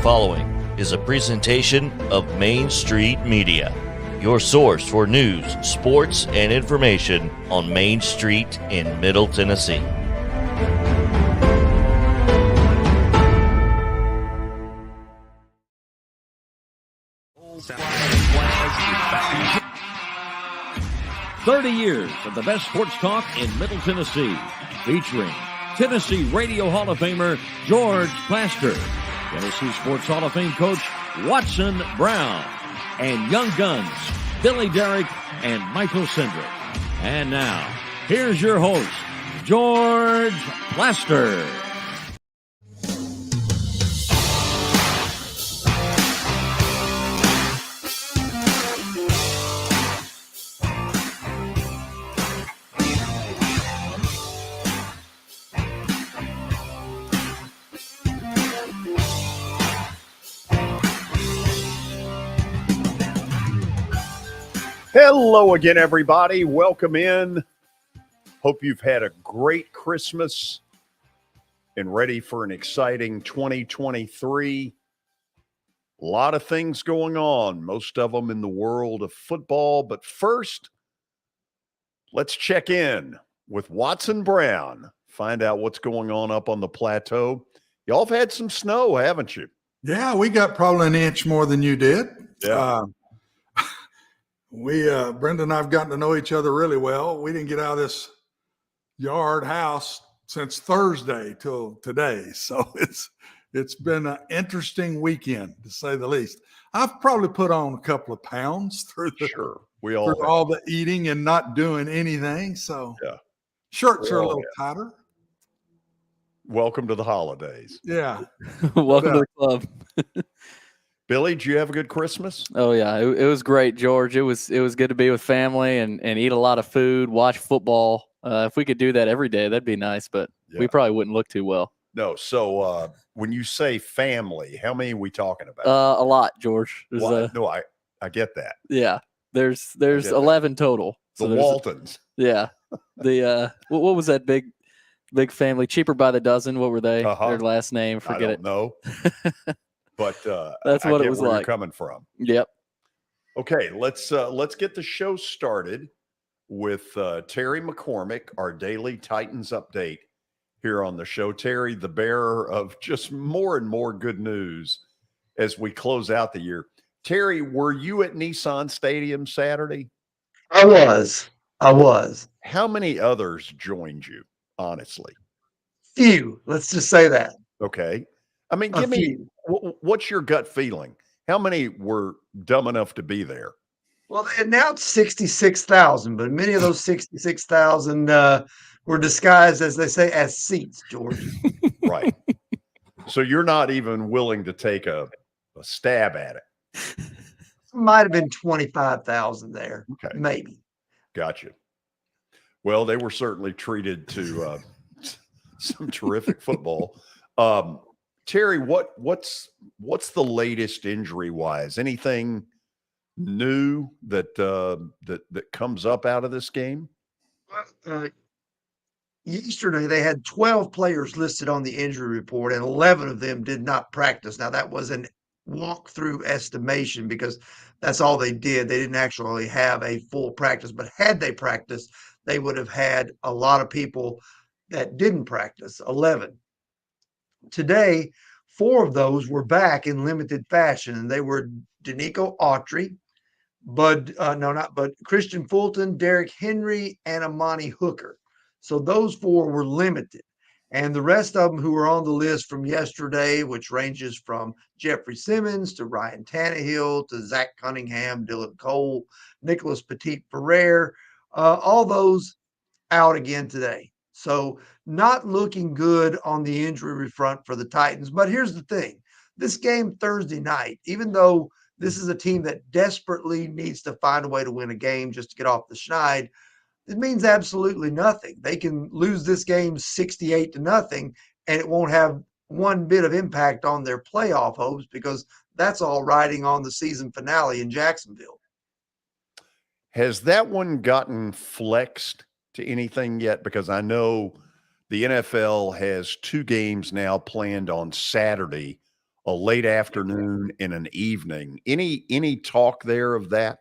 following is a presentation of Main Street Media, your source for news, sports, and information on Main Street in Middle Tennessee. "30 years of the best sports talk in Middle Tennessee, featuring Tennessee Radio Hall of Famer George Plaster, Tennessee Sports Hall of Fame coach Watson Brown, and young guns Billy Derrick and Michael Cindric. And now, here's your host, George Plaster. Hello again, everybody. Welcome in. Hope you've had a great Christmas and ready for an exciting 2023. A lot of things going on, most of them in the world of football. But first, let's check in with Watson Brown, find out what's going on up on the plateau. Y'all have had some snow, haven't you? Yeah, we got probably an inch more than you did. Yeah. Brenda and I have gotten to know each other really well. We didn't get out of this house since Thursday till today. So it's been an interesting weekend, to say the least. I've probably put on a couple of pounds through all the eating and not doing anything. So yeah, shirts are a little tighter. Welcome to the holidays. Yeah. Welcome to the club. Billy, did you have a good Christmas? Oh yeah, it was great, George. It was good to be with family and eat a lot of food, watch football. If we could do that every day, that'd be nice, but we probably wouldn't look too well. No. So when you say family, how many are we talking about? A lot, George. I get that. Yeah. There's 11 total. So the Waltons. Yeah. The what was that big family? Cheaper by the dozen. What were they? Their last name? Forget it. No. But that's what it was where like. You're coming from. Yep. Okay, let's get the show started with Terry McCormick, our daily Titans update here on the show. Terry, the bearer of just more and more good news as we close out the year. Terry, were you at Nissan Stadium Saturday? I was. How many others joined you, honestly? Few. Let's just say that. Okay. I mean, give me, what's your gut feeling? How many were dumb enough to be there? Well, they announced 66,000, but many of those 66,000 were disguised, as they say, as seats, George. Right. So you're not even willing to take a stab at it? Might have been 25,000 there. Okay. Maybe. Gotcha. Well, they were certainly treated to some terrific football. Terry, what's the latest injury wise? Anything new that comes up out of this game? Yesterday they had 12 players listed on the injury report, and 11 of them did not practice. Now that was an walkthrough estimation because that's all they did. They didn't actually have a full practice, but had they practiced, they would have had a lot of people that didn't practice. 11. Today, 4 of those were back in limited fashion, and they were Danico Autry, Christian Fulton, Derrick Henry, and Amani Hooker. So those 4 were limited. And the rest of them who were on the list from yesterday, which ranges from Jeffrey Simmons to Ryan Tannehill to Zach Cunningham, Dylan Cole, Nicholas Petit-Ferrer, all those out again today. So not looking good on the injury front for the Titans. But here's the thing. This game Thursday night, even though this is a team that desperately needs to find a way to win a game just to get off the schneid, it means absolutely nothing. They can lose this game 68-0, and it won't have one bit of impact on their playoff hopes because that's all riding on the season finale in Jacksonville. Has that one gotten flexed to anything yet? Because I know the NFL has 2 games now planned on Saturday a late afternoon and an evening. Any talk there of that?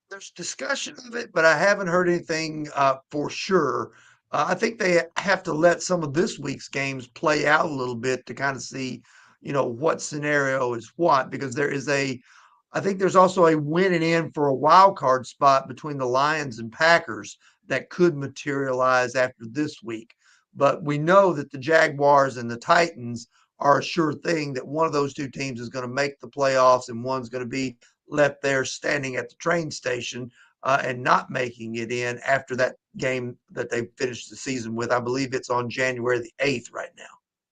There's discussion of it, but I haven't heard anything for sure. I think they have to let some of this week's games play out a little bit to kind of see, what scenario is what, because I think there's also a win and in for a wild card spot between the Lions and Packers that could materialize after this week. But we know that the Jaguars and the Titans are a sure thing that one of those two teams is going to make the playoffs and one's going to be left there standing at the train station and not making it in after that game that they finished the season with. I believe it's on January the 8th right now.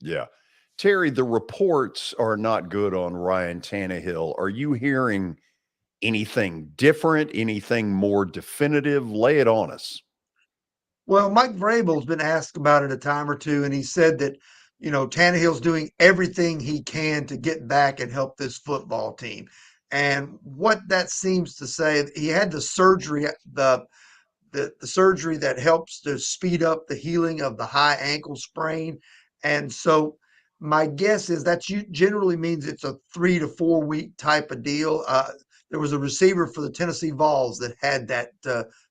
Yeah. Terry, the reports are not good on Ryan Tannehill. Are you hearing anything different, anything more definitive? Lay it on us. Well, Mike Vrabel's been asked about it a time or two, and he said that, Tannehill's doing everything he can to get back and help this football team. And what that seems to say, he had the surgery, the surgery that helps to speed up the healing of the high ankle sprain. And so my guess is that generally means it's a 3 to 4 week type of deal. There was a receiver for the Tennessee Vols that had that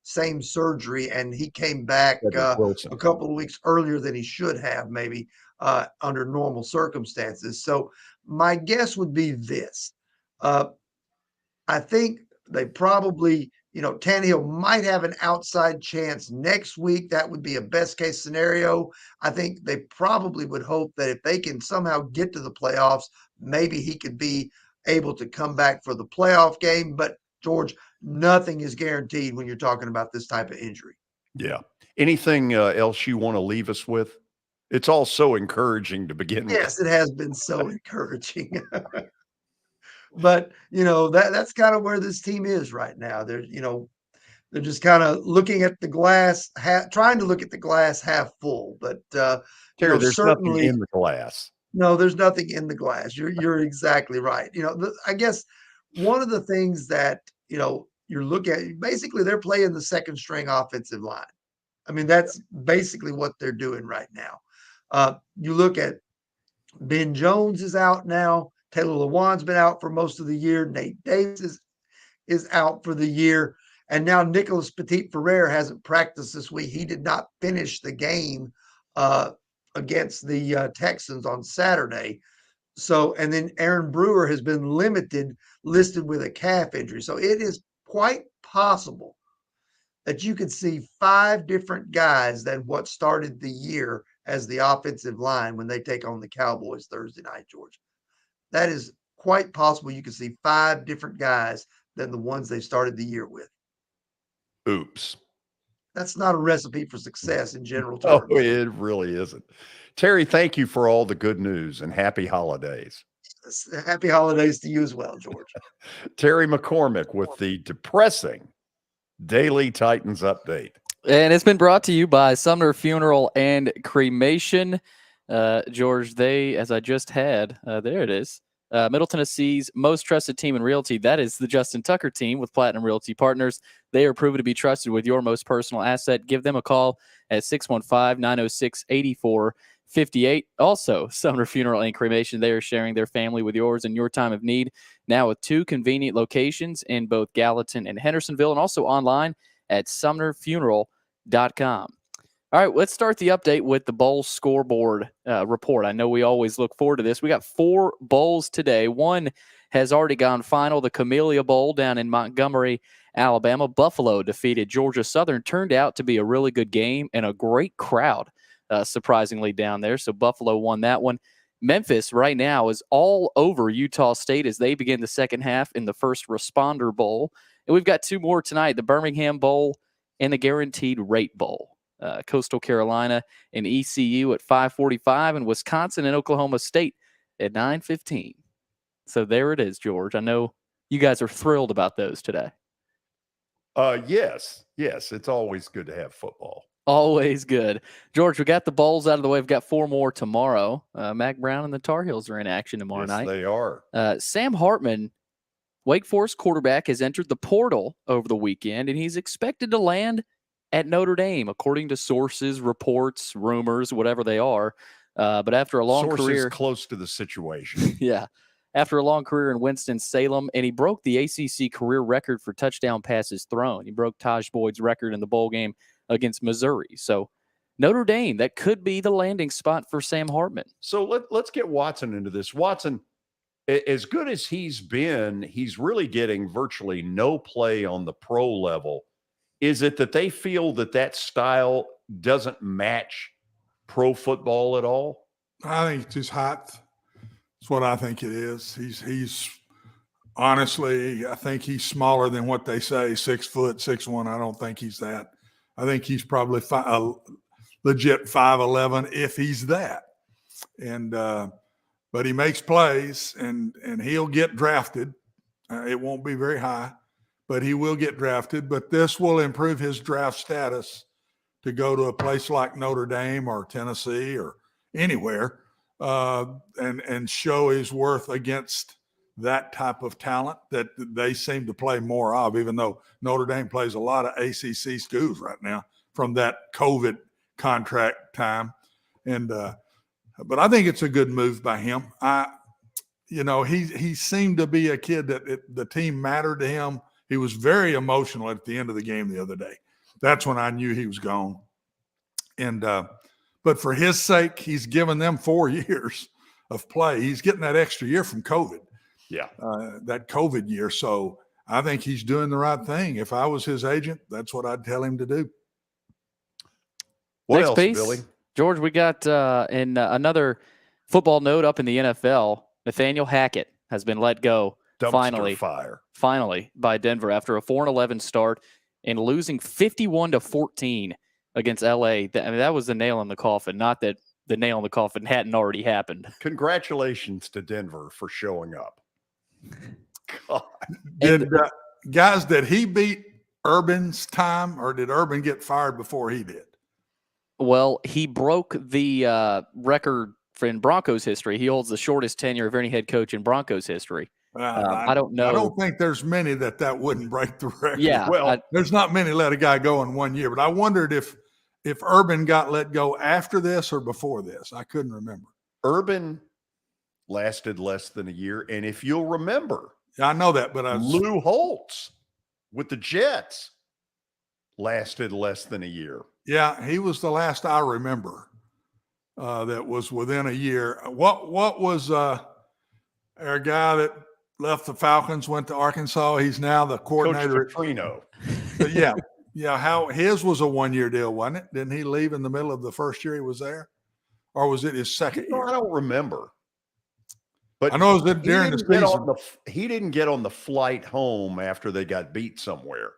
same surgery, and he came back a couple of weeks earlier than he should have, maybe under normal circumstances. So my guess would be this. I think they probably, Tannehill might have an outside chance next week. That would be a best case scenario. I think they probably would hope that if they can somehow get to the playoffs, maybe he could be able to come back for the playoff game. But George, nothing is guaranteed when you're talking about this type of injury. Yeah. Anything else you want to leave us with? It's all so encouraging to begin with. Yes, it has been so encouraging. But, that's kind of where this team is right now. They're just kind of looking at the glass, trying to look at the glass half full. But, Terry, there's certainly nothing in the glass. No, there's nothing in the glass. You're exactly right. I guess one of the things that, you're looking at, basically they're playing the second string offensive line. I mean, that's basically what they're doing right now. You look at Ben Jones is out now. Taylor Lewan's been out for most of the year. Nate Davis is out for the year. And now Nicholas Petit-Ferrer hasn't practiced this week. He did not finish the game against the Texans on Saturday. So, and then Aaron Brewer has been listed with a calf injury. So it is quite possible that you could see 5 different guys than what started the year as the offensive line when they take on the Cowboys Thursday night, George. That is quite possible. You could see 5 different guys than the ones they started the year with. Oops. That's not a recipe for success in general terms. Oh, it really isn't. Terry, thank you for all the good news and happy holidays. Happy holidays to you as well, George. Terry McCormick with the depressing Daily Titans update. And it's been brought to you by Sumner Funeral and Cremation. George, as I just had, there it is. Middle Tennessee's most trusted team in realty. That is the Justin Tucker team with Platinum Realty Partners. They are proven to be trusted with your most personal asset. Give them a call at 615-906-8458. Also, Sumner Funeral and Cremation. They are sharing their family with yours in your time of need. Now with 2 convenient locations in both Gallatin and Hendersonville, and also online at sumnerfuneral.com. All right, let's start the update with the bowl scoreboard report. I know we always look forward to this. We got 4 bowls today. One has already gone final, the Camellia Bowl down in Montgomery, Alabama. Buffalo defeated Georgia Southern. Turned out to be a really good game and a great crowd, surprisingly, down there. So Buffalo won that one. Memphis right now is all over Utah State as they begin the second half in the First Responder Bowl. And we've got 2 more tonight, the Birmingham Bowl and the Guaranteed Rate Bowl. Coastal Carolina and ECU at 5:45, and Wisconsin and Oklahoma State at 9:15. So there it is, George. I know you guys are thrilled about those today. Yes. It's always good to have football. Always good. George, we got the bowls out of the way. We've got 4 more tomorrow. Mac Brown and the Tar Heels are in action tomorrow night. They are. Sam Hartman, Wake Forest quarterback, has entered the portal over the weekend, and he's expected to land at Notre Dame, according to sources, reports, rumors, whatever they are. But after a long Sources career, close to the situation. yeah, after a long career in Winston-Salem, and he broke the ACC career record for touchdown passes thrown. He broke Taj Boyd's record in the bowl game against Missouri. So Notre Dame, that could be the landing spot for Sam Hartman. So let's get Watson into this. Watson, as good as he's been, he's really getting virtually no play on the pro level. Is it that they feel that style doesn't match pro football at all? I think it's his height. That's what I think it is. He's honestly, I think he's smaller than what they say, 6 foot, 6'1". I don't think he's that. I think he's probably legit 5'11" if he's that. And but he makes plays, and he'll get drafted. It won't be very high, but he will get drafted. But this will improve his draft status to go to a place like Notre Dame or Tennessee or anywhere, and show his worth against that type of talent that they seem to play more of, even though Notre Dame plays a lot of ACC schools right now from that COVID contract time. And but I think it's a good move by him. He seemed to be a kid that the team mattered to him. He was very emotional at the end of the game the other day. That's when I knew he was gone. And but for his sake, he's given them 4 years of play. He's getting that extra year from COVID. Yeah. That COVID year. So I think he's doing the right thing. If I was his agent, that's what I'd tell him to do. What Next else, piece, Billy? George, we got in another football note up in the NFL, Nathaniel Hackett has been let go finally by Denver after a 4-11 start and losing 51-14 against LA. That was the nail in the coffin, not that the nail in the coffin hadn't already happened. Congratulations to Denver for showing up. God. Did he beat Urban's time, or did Urban get fired before he did? Well, he broke the record in Broncos history. He holds the shortest tenure of any head coach in Broncos history. I don't know. I don't think there's many that wouldn't break the record. Yeah. Well, there's not many let a guy go in 1 year, but I wondered if Urban got let go after this or before this. I couldn't remember. Urban lasted less than a year. And if you'll remember, I know that, but Lou Holtz with the Jets lasted less than a year. Yeah, he was the last I remember that was within a year. What was our guy that left the Falcons, went to Arkansas? He's now the coordinator. Coach Petrino. Yeah. How his was a 1 year deal, wasn't it? Didn't he leave in the middle of the first year he was there, or was it his second year? I don't remember. But I know it was during the season. He didn't get on the flight home after they got beat somewhere.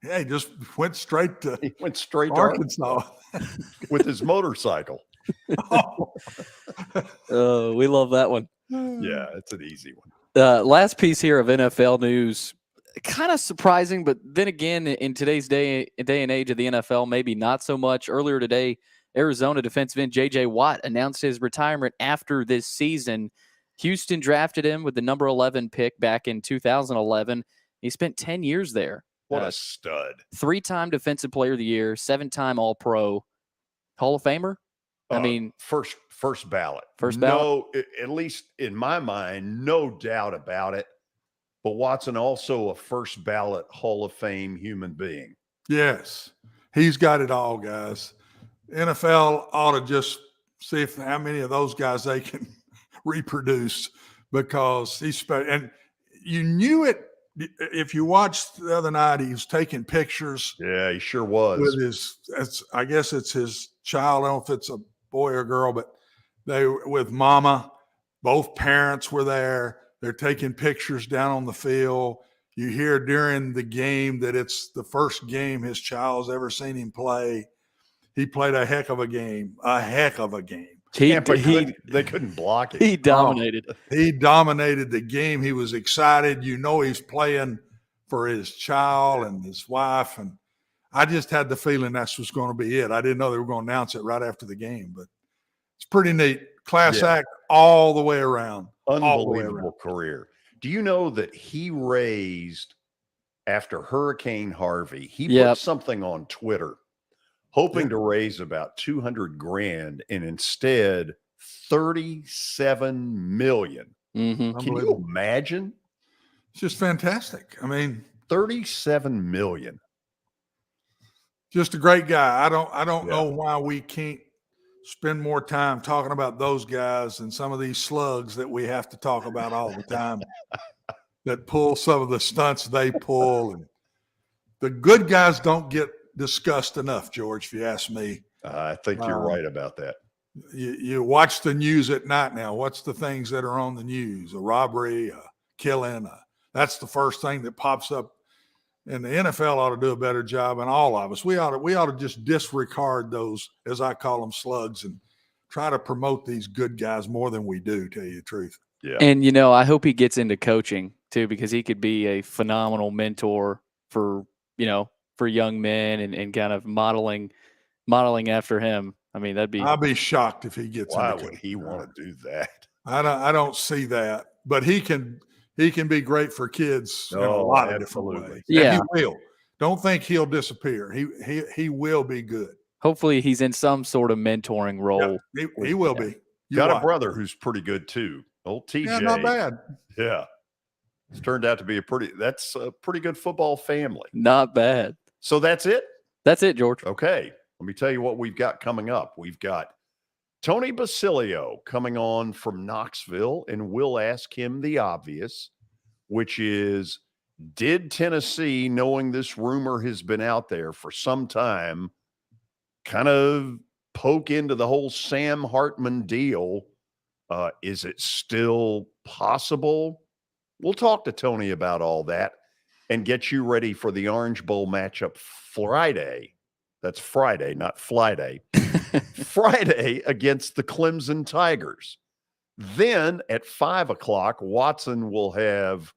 Yeah, he just went straight to Arkansas with his motorcycle. We love that one. Yeah, it's an easy one. Last piece here of NFL news, kind of surprising, but then again, in today's day and age of the NFL, maybe not so much. Earlier today, Arizona defensive end J.J. Watt announced his retirement after this season. Houston drafted him with the number 11 pick back in 2011. He spent 10 years there. What a stud. 3-time Defensive Player of the Year, 7-time All-Pro, Hall of Famer. I mean, first ballot. First ballot. No, at least in my mind, no doubt about it. But Watson also a first ballot Hall of Fame human being. Yes, he's got it all, guys. NFL ought to just see how many of those guys they can reproduce, because he's and you knew it. If you watched the other night, he was taking pictures. Yeah, he sure was. With I guess it's his child. I don't know if it's a boy or girl, but they with mama. Both parents were there. They're taking pictures down on the field. You hear during the game that it's the first game his child's ever seen him play. He played a heck of a game. They couldn't block it. He dominated. He dominated the game. He was excited. You know, he's playing for his child and his wife. And I just had the feeling that's was going to be it. I didn't know they were going to announce it right after the game, but it's pretty neat. Class act all the way around. Unbelievable career. Do you know that he raised, after Hurricane Harvey, he put something on Twitter hoping to raise about 200 grand, and instead 37 million. Mm-hmm. Can you imagine? It's just fantastic. I mean, 37 million. Just a great guy. I don't know why we can't spend more time talking about those guys and some of these slugs that we have to talk about all the time that pull some of the stunts they pull. And the good guys don't get discussed enough, George, if you ask me. I think you're right about that. You watch the news at night now. What's the things that are on the news? A robbery, a killing. That's the first thing that pops up. And the NFL ought to do a better job, and all of us. We ought to just disregard those, as I call them, slugs, and try to promote these good guys more than we do, tell you the truth. Yeah. And, I hope he gets into coaching too, because he could be a phenomenal mentor for young men and kind of modeling after him. I mean, I'll be shocked if he gets Why into would he want to do that? I don't see that, but he can be great for kids in a lot of different ways. Yeah. And he will. Don't think he'll disappear. He will be good. Hopefully he's in some sort of mentoring role. Yeah, he will be. Got a brother who's pretty good too. Old TJ. Yeah, not bad. Yeah. It's turned out to be a pretty good football family. Not bad. So that's it? That's it, George. Okay. Let me tell you what we've got coming up. We've got Tony Basilio coming on from Knoxville, and we'll ask him the obvious, which is, did Tennessee, knowing this rumor has been out there for some time, kind of poke into the whole Sam Hartman deal? Is it still possible? We'll talk to Tony about all that and get you ready for the Orange Bowl matchup Friday. That's Friday, not Flyday. Friday against the Clemson Tigers. Then at 5 o'clock, Watson will have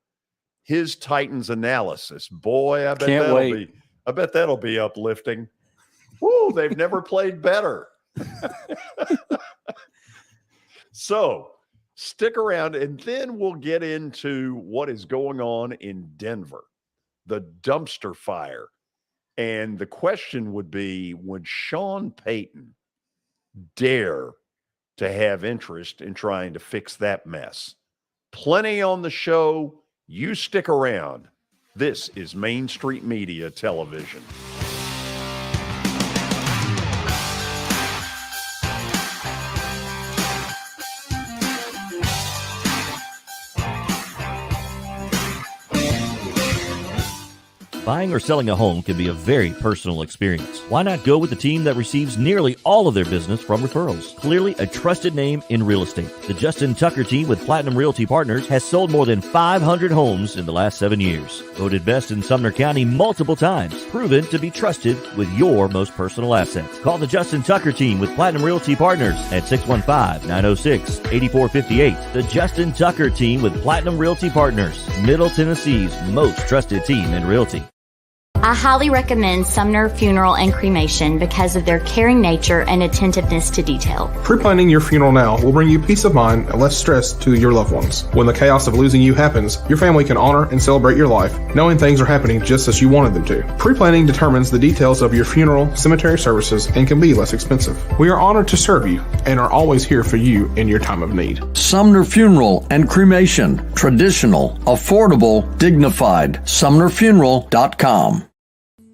his Titans analysis. Boy, I bet that'll be uplifting. Woo, they've never played better. So stick around, and then we'll get into what is going on in Denver, the dumpster fire. And the question would be, would Sean Payton dare to have interest in trying to fix that mess? Plenty on the show. You stick around. This is Main Street Media Television. Buying or selling a home can be a very personal experience. Why not go with the team that receives nearly all of their business from referrals? Clearly a trusted name in real estate. The Justin Tucker team with Platinum Realty Partners has sold more than 500 homes in the last 7 years. Voted best in Sumner County multiple times. Proven to be trusted with your most personal assets. Call the Justin Tucker team with Platinum Realty Partners at 615-906-8458. The Justin Tucker team with Platinum Realty Partners, Middle Tennessee's most trusted team in realty. I highly recommend Sumner Funeral and Cremation because of their caring nature and attentiveness to detail. Pre-planning your funeral now will bring you peace of mind and less stress to your loved ones. When the chaos of losing you happens, your family can honor and celebrate your life, knowing things are happening just as you wanted them to. Pre-planning determines the details of your funeral, cemetery services, and can be less expensive. We are honored to serve you and are always here for you in your time of need. Sumner Funeral and Cremation. Traditional, affordable, dignified. SumnerFuneral.com.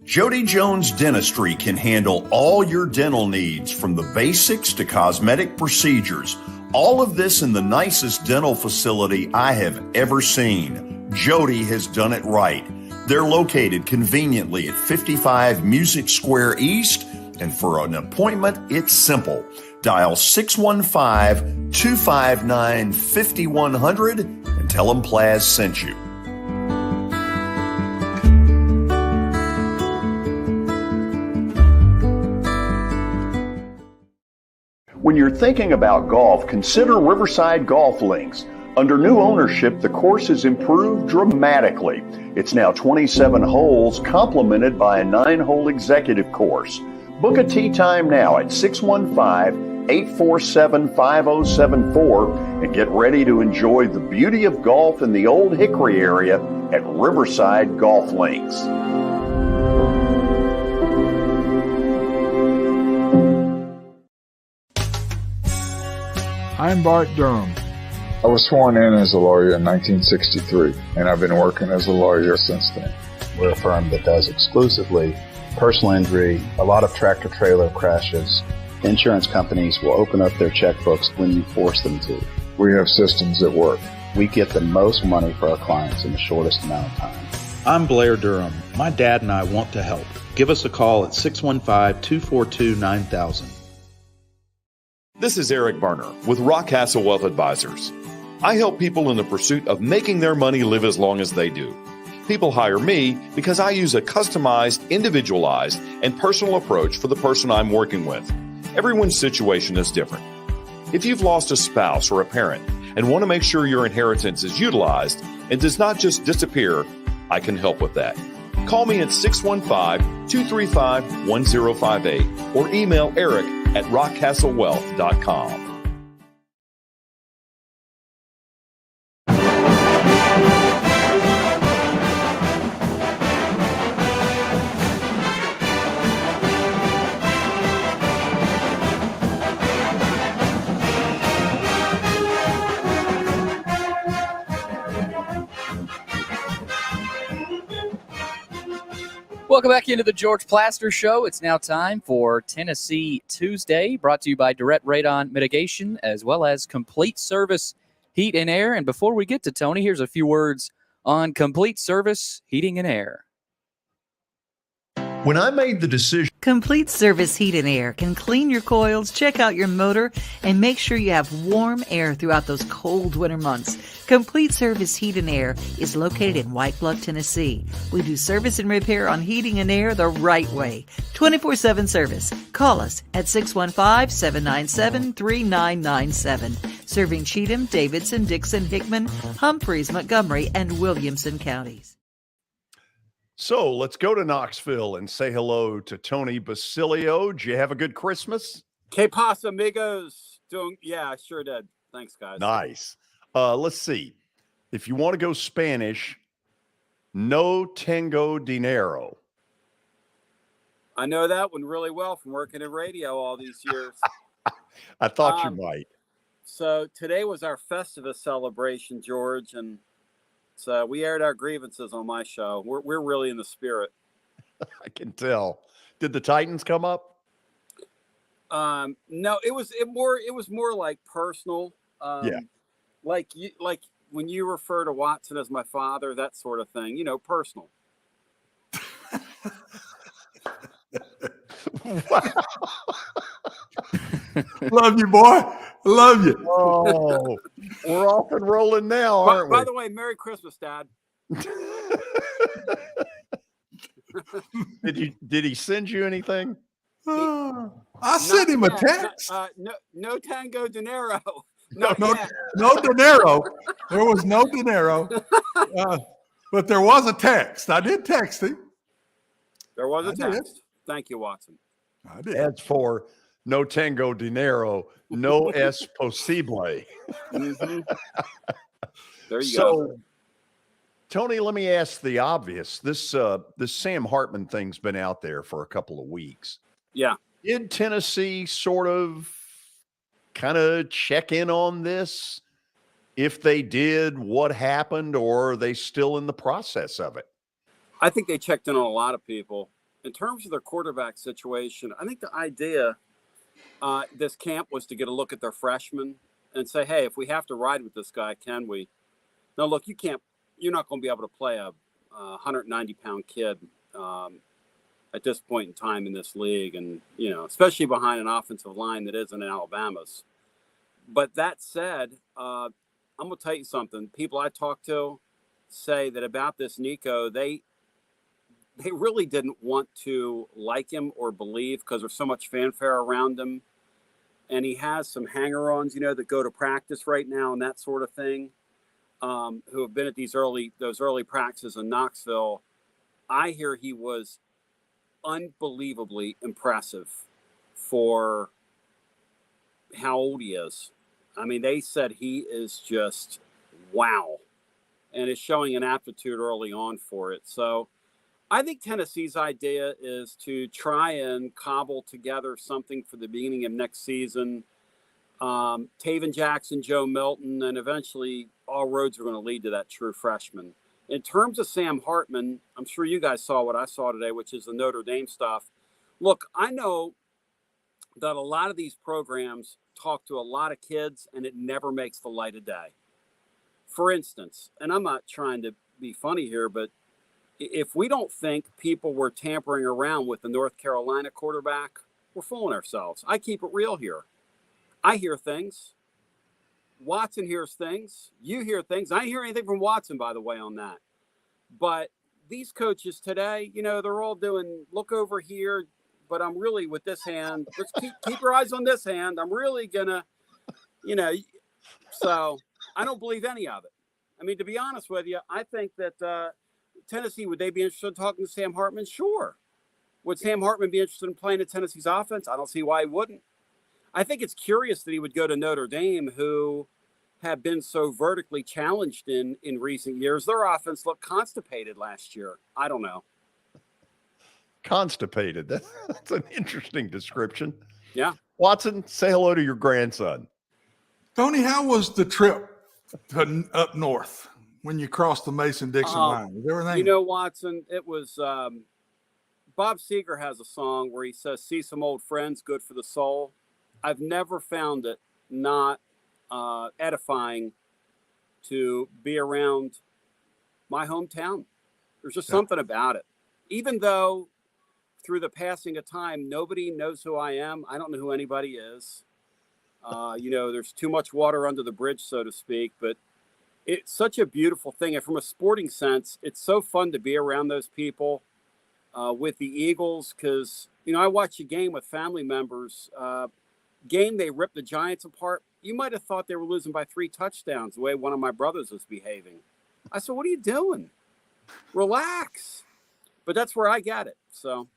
Jody Jones Dentistry can handle all your dental needs, from the basics to cosmetic procedures. All of this in the nicest dental facility I have ever seen. Jody has done it right. They're located conveniently at 55 Music Square East, and for an appointment, it's simple. Dial 615-259-5100 and tell them Plaz sent you. When you're thinking about golf, consider Riverside Golf Links. Under new ownership, the course has improved dramatically. It's now 27 holes, complemented by a 9-hole executive course. Book a tee time now at 615-847-5074 and get ready to enjoy the beauty of golf in the Old Hickory area at Riverside Golf Links. I'm Bart Durham. I was sworn in as a lawyer in 1963, and I've been working as a lawyer since then. We're a firm that does exclusively personal injury, a lot of tractor-trailer crashes. Insurance companies will open up their checkbooks when you force them to. We have systems that work. We get the most money for our clients in the shortest amount of time. I'm Blair Durham. My dad and I want to help. Give us a call at 615-242-9000. This is Eric Berner with Rockcastle Wealth Advisors. I help people in the pursuit of making their money live as long as they do. People hire me because I use a customized, individualized, and personal approach for the person I'm working with. Everyone's situation is different. If you've lost a spouse or a parent and want to make sure your inheritance is utilized and does not just disappear, I can help with that. Call me at 615-235-1058 or email eric@rockcastlewealth.com. Welcome back into the George Plaster Show. It's now time for Tennessee Tuesday, brought to you by Direct Radon Mitigation, as well as Complete Service Heat and Air. And before we get to Tony, here's a few words on Complete Service Heating and Air. When I made the decision, Complete Service Heat and Air can clean your coils, check out your motor, and make sure you have warm air throughout those cold winter months. Complete Service Heat and Air is located in White Bluff, Tennessee. We do service and repair on heating and air the right way. 24/7 service. Call us at 615-797-3997. Serving Cheatham, Davidson, Dixon, Hickman, Humphreys, Montgomery, and Williamson counties. so let's go to Knoxville and say hello to Tony Basilio. Did you have a good Christmas? Que pasa, amigos? Yeah, I sure did. Thanks, guys. Nice. Let's see. If you want to go Spanish, no tengo dinero. I know that one really well from working in radio all these years. I thought you might. So today was our Festivus celebration, George, and so we aired our grievances on my show. We're really in the spirit. I can tell. Did the Titans come up? No, it was more like personal. Yeah. Like when you refer to Watson as my father, that sort of thing, personal. Love you, boy. Love you. Oh, we're off and rolling now, aren't we? By the way, Merry Christmas, Dad. Did he send you anything? I sent him a text. No tango dinero. No dinero. There was no dinero. But there was a text. I did text him. There was a text. Thank you, Watson. I did. As for no tengo dinero, no es posible. Mm-hmm. There you go. Tony, let me ask the obvious. This Sam Hartman thing's been out there for a couple of weeks. Yeah. Did Tennessee sort of kind of check in on this? If they did, what happened, or are they still in the process of it? I think they checked in on a lot of people. In terms of their quarterback situation, I think the idea this camp was to get a look at their freshmen and say, hey, if we have to ride with this guy, can we? Now, look, you're not going to be able to play a 190-pound kid at this point in time in this league, and especially behind an offensive line that isn't in Alabama's. But that said, I'm going to tell you something. People I talk to say that about this Nico, they really didn't want to like him or believe because there's so much fanfare around him. And he has some hanger-ons, that go to practice right now and that sort of thing, who have been at those early practices in Knoxville. I hear he was unbelievably impressive for how old he is. I mean, they said he is just wow, and is showing an aptitude early on for it. So I think Tennessee's idea is to try and cobble together something for the beginning of next season. Taven Jackson, Joe Milton, and eventually all roads are going to lead to that true freshman. In terms of Sam Hartman, I'm sure you guys saw what I saw today, which is the Notre Dame stuff. Look, I know that a lot of these programs talk to a lot of kids, and it never makes the light of day. For instance, and I'm not trying to be funny here, but if we don't think people were tampering around with the North Carolina quarterback, we're fooling ourselves. I keep it real here. I hear things. Watson hears things. You hear things. I didn't hear anything from Watson, by the way, on that. But these coaches today, they're all doing look over here, but I'm really with this hand. Let's keep your eyes on this hand. I'm really going to, so I don't believe any of it. I mean, to be honest with you, I think that Tennessee, would they be interested in talking to Sam Hartman? Sure. Would Sam Hartman be interested in playing in Tennessee's offense? I don't see why he wouldn't. I think it's curious that he would go to Notre Dame, who have been so vertically challenged in recent years. Their offense looked constipated last year. I don't know. Constipated. That's an interesting description. Yeah. Watson, say hello to your grandson. Tony, how was the trip to up north when you crossed the Mason-Dixon line? Was everything? Watson, it was Bob Seger has a song where he says, see some old friends, good for the soul. I've never found it not edifying to be around my hometown. There's just something about it. Even though through the passing of time, nobody knows who I am. I don't know who anybody is. There's too much water under the bridge, so to speak, but it's such a beautiful thing. And from a sporting sense, it's so fun to be around those people with the Eagles. Cause I watched a game with family members, game. They ripped the Giants apart. You might've thought they were losing by 3 touchdowns the way one of my brothers was behaving. I said, what are you doing? Relax. But that's where I got it. So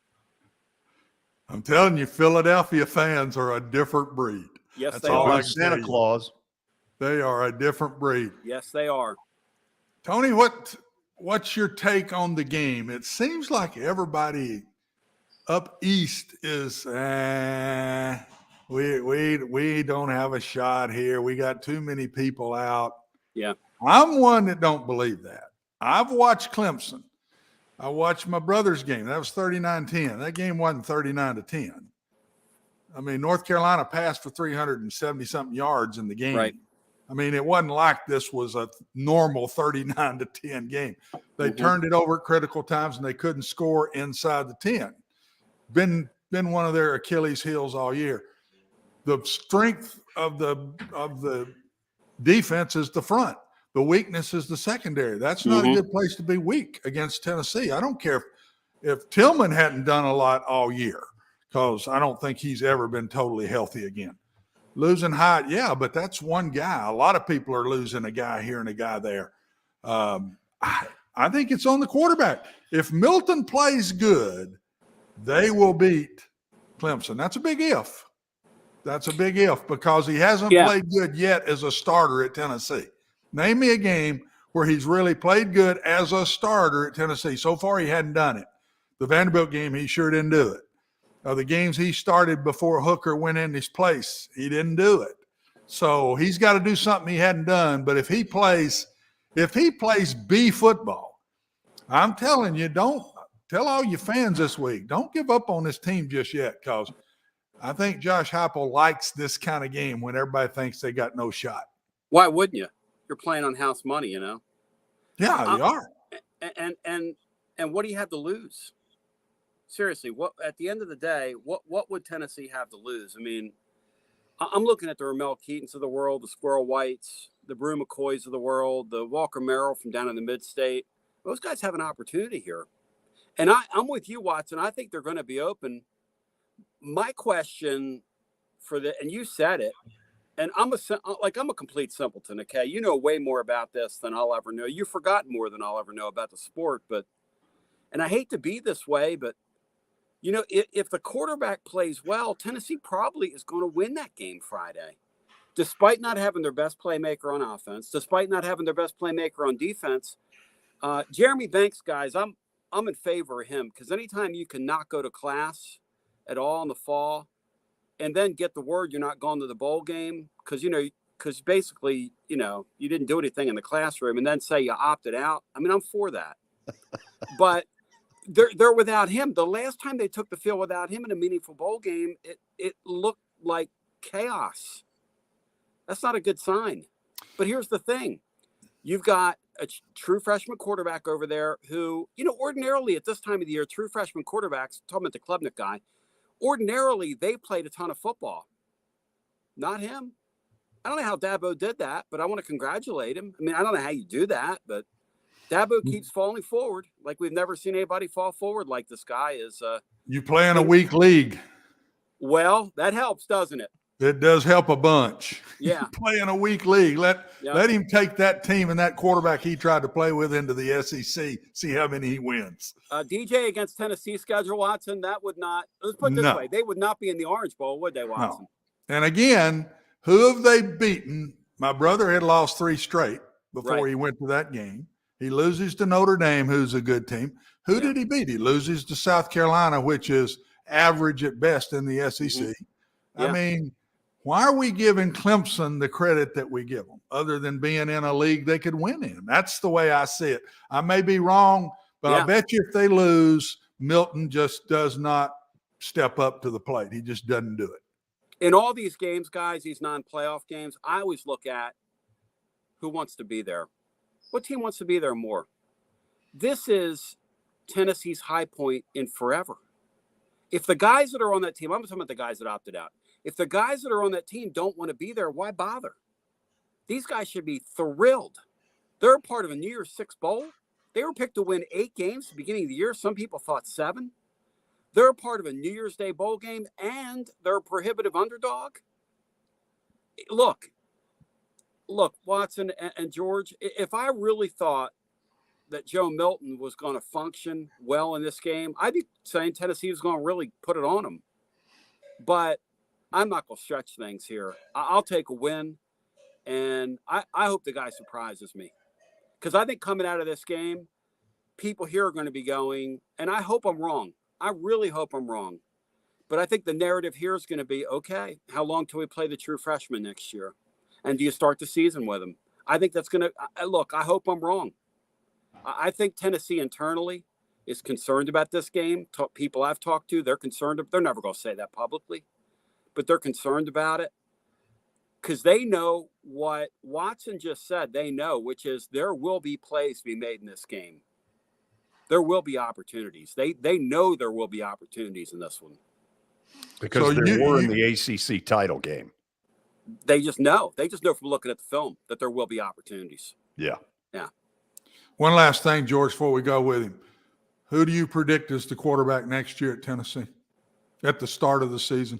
I'm telling you, Philadelphia fans are a different breed. Yes, That's they all are. I can Santa tell you. Claus. They are a different breed. Yes, they are. Tony, what's your take on the game? It seems like everybody up east is we don't have a shot here. We got too many people out. Yeah. I'm one that don't believe that. I've watched Clemson. I watched my brother's game. That was 39-10. That game wasn't 39-10. I mean, North Carolina passed for 370-something yards in the game. Right. I mean, it wasn't like this was a normal 39-10 game. They turned it over at critical times, and they couldn't score inside the 10. Been one of their Achilles heels all year. The strength of the defense is the front. The weakness is the secondary. That's not a good place to be weak against Tennessee. I don't care if Tillman hadn't done a lot all year, because I don't think he's ever been totally healthy again. Losing height, yeah, but that's one guy. A lot of people are losing a guy here and a guy there. I think it's on the quarterback. If Milton plays good, they will beat Clemson. That's a big if. That's a big if, because he hasn't played good yet as a starter at Tennessee. Name me a game where he's really played good as a starter at Tennessee. So far, he hadn't done it. The Vanderbilt game, he sure didn't do it. The games he started before Hooker went in his place, he didn't do it. So he's got to do something he hadn't done. But if he plays B football, I'm telling you, don't tell all your fans this week, don't give up on this team just yet, because I think Josh Heupel likes this kind of game when everybody thinks they got no shot. Why wouldn't you? You're playing on house money, Yeah, you are. And what do you have to lose? Seriously, what at the end of the day, what would Tennessee have to lose? I mean, I'm looking at the Ramel Keatons of the world, the Squirrel Whites, the Brew McCoys of the world, the Walker Merrill from down in the mid-state. Those guys have an opportunity here. And I'm with you, Watson. I think they're going to be open. My question and you said it, and I'm a complete simpleton, okay? You know way more about this than I'll ever know. You've forgotten more than I'll ever know about the sport, and I hate to be this way, but if the quarterback plays well, Tennessee probably is going to win that game Friday, despite not having their best playmaker on offense, despite not having their best playmaker on defense. Jeremy Banks, guys, I'm in favor of him, because anytime you can not go to class at all in the fall and then get the word you're not going to the bowl game because basically, you didn't do anything in the classroom, and then say you opted out. I mean, I'm for that. But they're without him. The last time they took the field without him in a meaningful bowl game, it looked like chaos. That's not a good sign. But here's the thing. You've got a true freshman quarterback over there who, ordinarily at this time of the year, true freshman quarterbacks, talking about the Klubnik guy, ordinarily they played a ton of football. Not him. I don't know how Dabo did that, but I want to congratulate him. I mean, I don't know how you do that, but Dabo keeps falling forward like we've never seen anybody fall forward like this guy is. You play in a weak league. Well, that helps, doesn't it? It does help a bunch. Yeah. You play in a weak league. Let him take that team and that quarterback he tried to play with into the SEC. See how many he wins. DJ against Tennessee schedule, Watson, that would not – let's put it this way. They would not be in the Orange Bowl, would they, Watson? No. And again, who have they beaten? My brother had lost 3 straight before he went to that game. He loses to Notre Dame, who's a good team. Who did he beat? He loses to South Carolina, which is average at best in the SEC. Mm-hmm. I mean – why are we giving Clemson the credit that we give them other than being in a league they could win in? That's the way I see it. I may be wrong, but I bet you if they lose, Milton just does not step up to the plate. He just doesn't do it. In all these games, guys, these non-playoff games, I always look at who wants to be there. What team wants to be there more? This is Tennessee's high point in forever. If the guys that are on that team, I'm talking about the guys that opted out. If the guys that are on that team don't want to be there, why bother? These guys should be thrilled. They're a part of a New Year's Six bowl. They were picked to win 8 games at the beginning of the year. Some people thought 7. They're a part of a New Year's Day bowl game, and they're a prohibitive underdog. Look, Watson and George, if I really thought that Joe Milton was going to function well in this game, I'd be saying Tennessee was going to really put it on them. But I'm not going to stretch things here. I'll take a win, and I hope the guy surprises me. Because I think coming out of this game, people here are going to be going, and I hope I'm wrong. I really hope I'm wrong. But I think the narrative here is going to be, okay, how long till we play the true freshman next year? And do you start the season with them? I think that's going to – look, I hope I'm wrong. I think Tennessee internally is concerned about this game. People I've talked to, they're concerned. They're never going to say that publicly. But they're concerned about it because they know what Watson just said. They know, which is there will be plays to be made in this game. There will be opportunities. They know there will be opportunities in this one. Because there were in the ACC title game. They just know. They just know from looking at the film that there will be opportunities. Yeah. Yeah. One last thing, George, before we go with him. Who do you predict is the quarterback next year at Tennessee at the start of the season?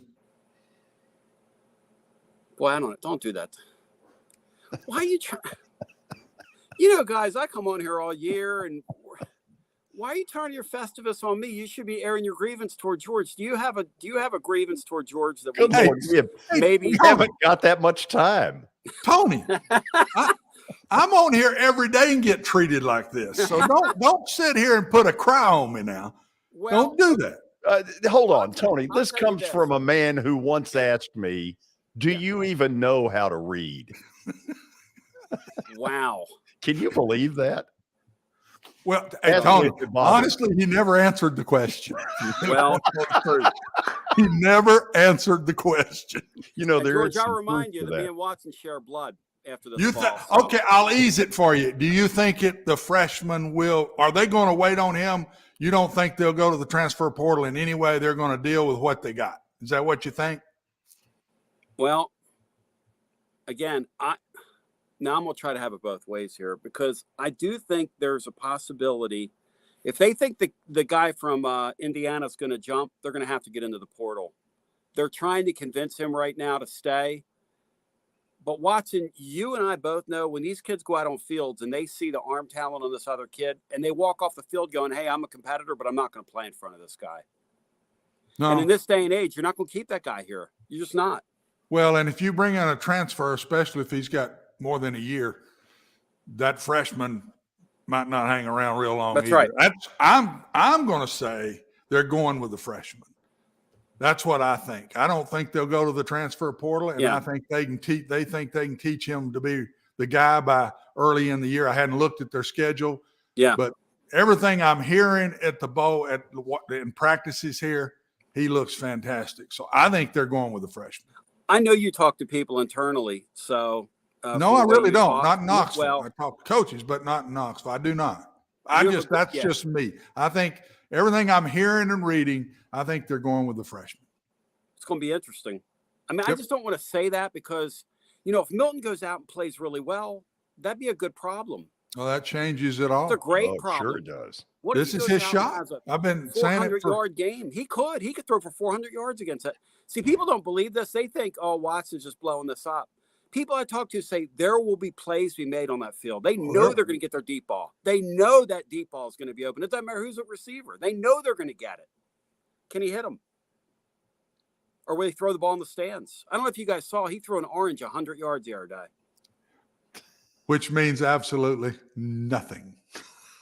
Boy, don't do that. Why are you trying? Guys, I come on here all year, and why are you turning your Festivus on me? You should be airing your grievance toward George. Do you have a grievance toward George that we haven't got that much time? Tony, I'm on here every day and get treated like this. So don't sit here and put a cry on me now. Don't do that. Hold on, Tony. This comes from a man who once asked me, do you even know how to read? Wow. Can you believe that? Well, Tony, honestly, he never answered the question. Well, he never answered the question. George, I'll remind you that me and Watson share blood after this fall. Okay, I'll ease it for you. Do you think the freshmen are they going to wait on him? You don't think they'll go to the transfer portal in any way? They're going to deal with what they got. Is that what you think? Well, again, I'm going to try to have it both ways here because I do think there's a possibility. If they think the guy from Indiana is going to jump, they're going to have to get into the portal. They're trying to convince him right now to stay. But Watson, you and I both know when these kids go out on fields and they see the arm talent on this other kid and they walk off the field going, hey, I'm a competitor, but I'm not going to play in front of this guy. No. And in this day and age, you're not going to keep that guy here. You're just not. Well, and if you bring in a transfer, especially if he's got more than a year, that freshman might not hang around real long. That's either. right. I'm going to say they're going with the freshman. That's what I think. I don't think they'll go to the transfer portal, and I think they can teach. They think they can teach him to be the guy by early in the year. I hadn't looked at their schedule, but everything I'm hearing at the bowl in practices here, he looks fantastic. So I think they're going with the freshman. I know you talk to people internally, so no, I really don't. Not in Knoxville. Well, I talk to coaches, but not in Knoxville. I do not. That's just me. I think everything I'm hearing and reading, I think they're going with the freshman. It's going to be interesting. I mean, I just don't want to say that because, if Milton goes out and plays really well, that'd be a good problem. Well, that changes it all. It's a great problem. Sure it does. This is his shot. I've been saying it for 400-yard game. He could throw for 400 yards against it. See, people don't believe this. They think, Watson's just blowing this up. People I talk to say there will be plays be made on that field. They know they're going to get their deep ball. They know that deep ball is going to be open. It doesn't matter who's a receiver. They know they're going to get it. Can he hit them? Or will he throw the ball in the stands? I don't know if you guys saw, he threw an orange 100 yards the other day. Which means absolutely nothing.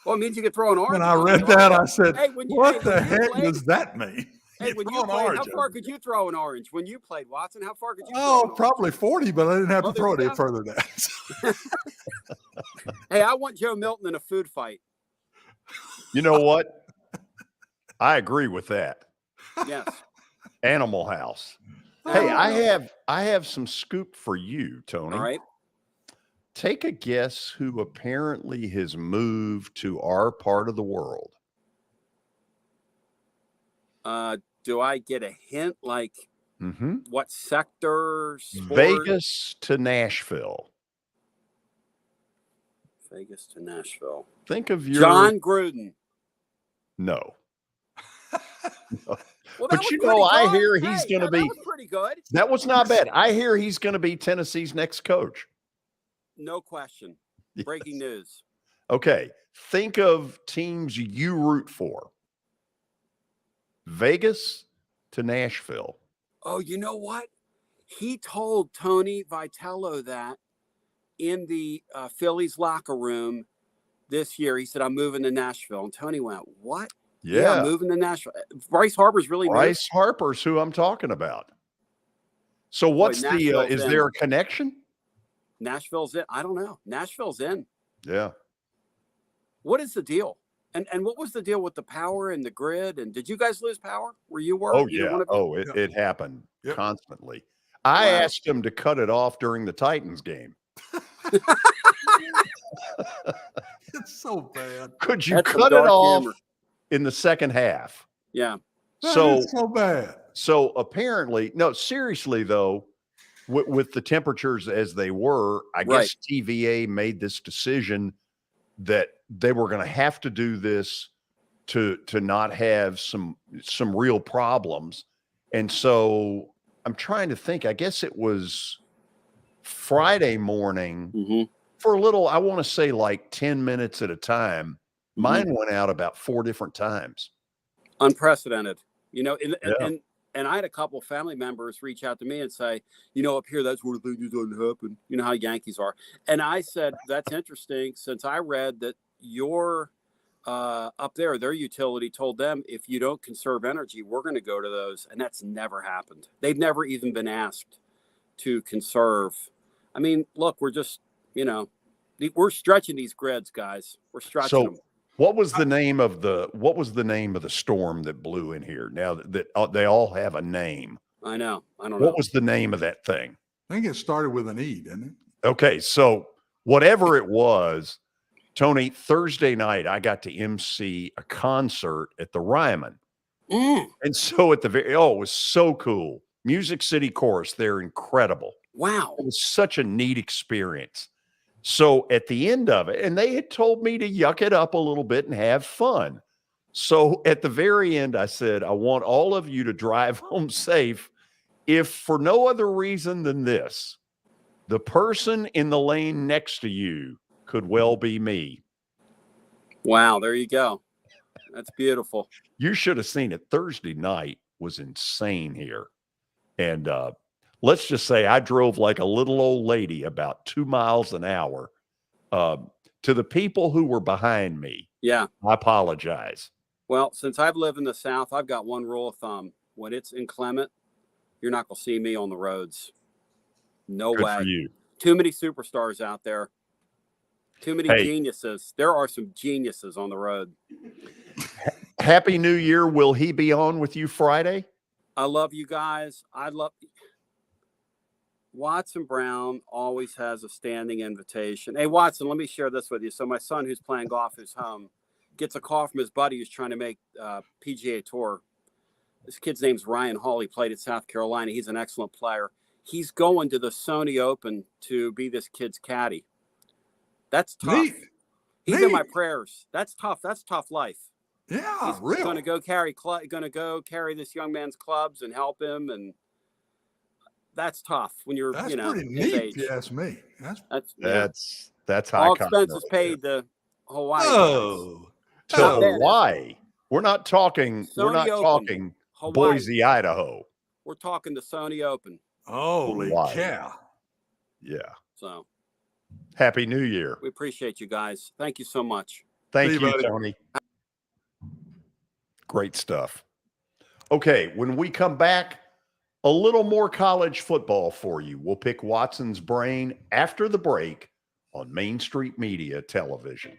Well, it means you could throw an orange. When I read that, I said, what the heck does that mean? Hey, when you played, how far could you throw an orange? When you played, Watson, how far could you throw an orange? Probably 40, but I didn't have to throw it any further than that. Hey, I want Joe Milton in a food fight. You know what? I agree with that. Yes. Animal House. Hey, I have some scoop for you, Tony. All right. Take a guess who apparently has moved to our part of the world. Do I get a hint? Like what sector? Sport? Vegas to Nashville. Vegas to Nashville. Think of your John Gruden. No. Well, but I hear he's going to be. That was pretty good. That was not bad. I hear he's going to be Tennessee's next coach. No question. Yes. Breaking news. Okay. Think of teams you root for. Vegas to Nashville. Oh, you know what? He told Tony Vitello that in the Phillies locker room this year. He said, I'm moving to Nashville. And Tony went, what? Yeah, I'm moving to Nashville. Bryce Harper's really Bryce Harper's who I'm talking about. So what's is there a connection? Nashville's in. I don't know. Nashville's in. Yeah. What is the deal? And what was the deal with the power and the grid? And did you guys lose power where you were? Oh, yeah. It happened constantly. I asked him to cut it off during the Titans game. It's so bad. Could you cut it off in the second half? Yeah. It's so bad. So apparently, no, seriously though, with the temperatures as they were, I guess TVA made this decision that they were going to have to do this to not have some real problems. And so I'm trying to think, I guess it was Friday morning for a little, I want to say like 10 minutes at a time. Mine went out about 4 different times. Unprecedented, and I had a couple of family members reach out to me and say, up here, that's where things don't happen. You know how Yankees are. And I said, that's interesting, since I read that your up there, their utility told them, if you don't conserve energy, we're going to go to those. And that's never happened. They've never even been asked to conserve. I mean, look, we're just, we're stretching these grids, guys. We're stretching them. What was the name of the storm that blew in here? Now that they all have a name. I know. I don't know. What was the name of that thing? I think it started with an E, didn't it? Okay, so whatever it was, Tony, Thursday night I got to MC a concert at the Ryman. And so at the it was so cool. Music City Chorus, they're incredible. Wow. It was such a neat experience. So at the end of it, and they had told me to yuck it up a little bit and have fun. So at the very end, I said, I want all of you to drive home safe. If for no other reason than this, the person in the lane next to you could well be me. Wow. There you go. That's beautiful. You should have seen it. Thursday night was insane here. And, let's just say I drove like a little old lady about 2 miles an hour. To the people who were behind me, I apologize. Well, since I've lived in the South, I've got one rule of thumb. when it's inclement, you're not going to see me on the roads. No Good way. for you. Too many superstars out there. Too many geniuses. There are some geniuses on the road. Happy New Year. Will he be on with you Friday? I love you guys. Watson Brown always has a standing invitation. Hey, Watson, let me share this with you. So my son, who's playing golf, who's home, gets a call from his buddy who's trying to make PGA Tour. This kid's name's Ryan Hall. He played at South Carolina. He's an excellent player. He's going to the Sony Open to be this kid's caddy. That's tough. He's in my prayers. That's tough. That's tough life. Yeah, He's really. going to go carry this young man's clubs and help him, and that's tough when you're That's pretty neat, age. if you ask me. That's high all expenses paid to Hawaii. To Hawaii. We're not talking. We're not Sony Open, talking Hawaii. Boise, Idaho. We're talking the Sony Open. Holy Hawaii. cow! Yeah. So Happy New Year. we appreciate you guys. Thank you so much. Thank See you, you, buddy. Tony. Great stuff. Okay, when we come back, a little more college football for you. We'll pick Watson's brain after the break on Main Street Media Television.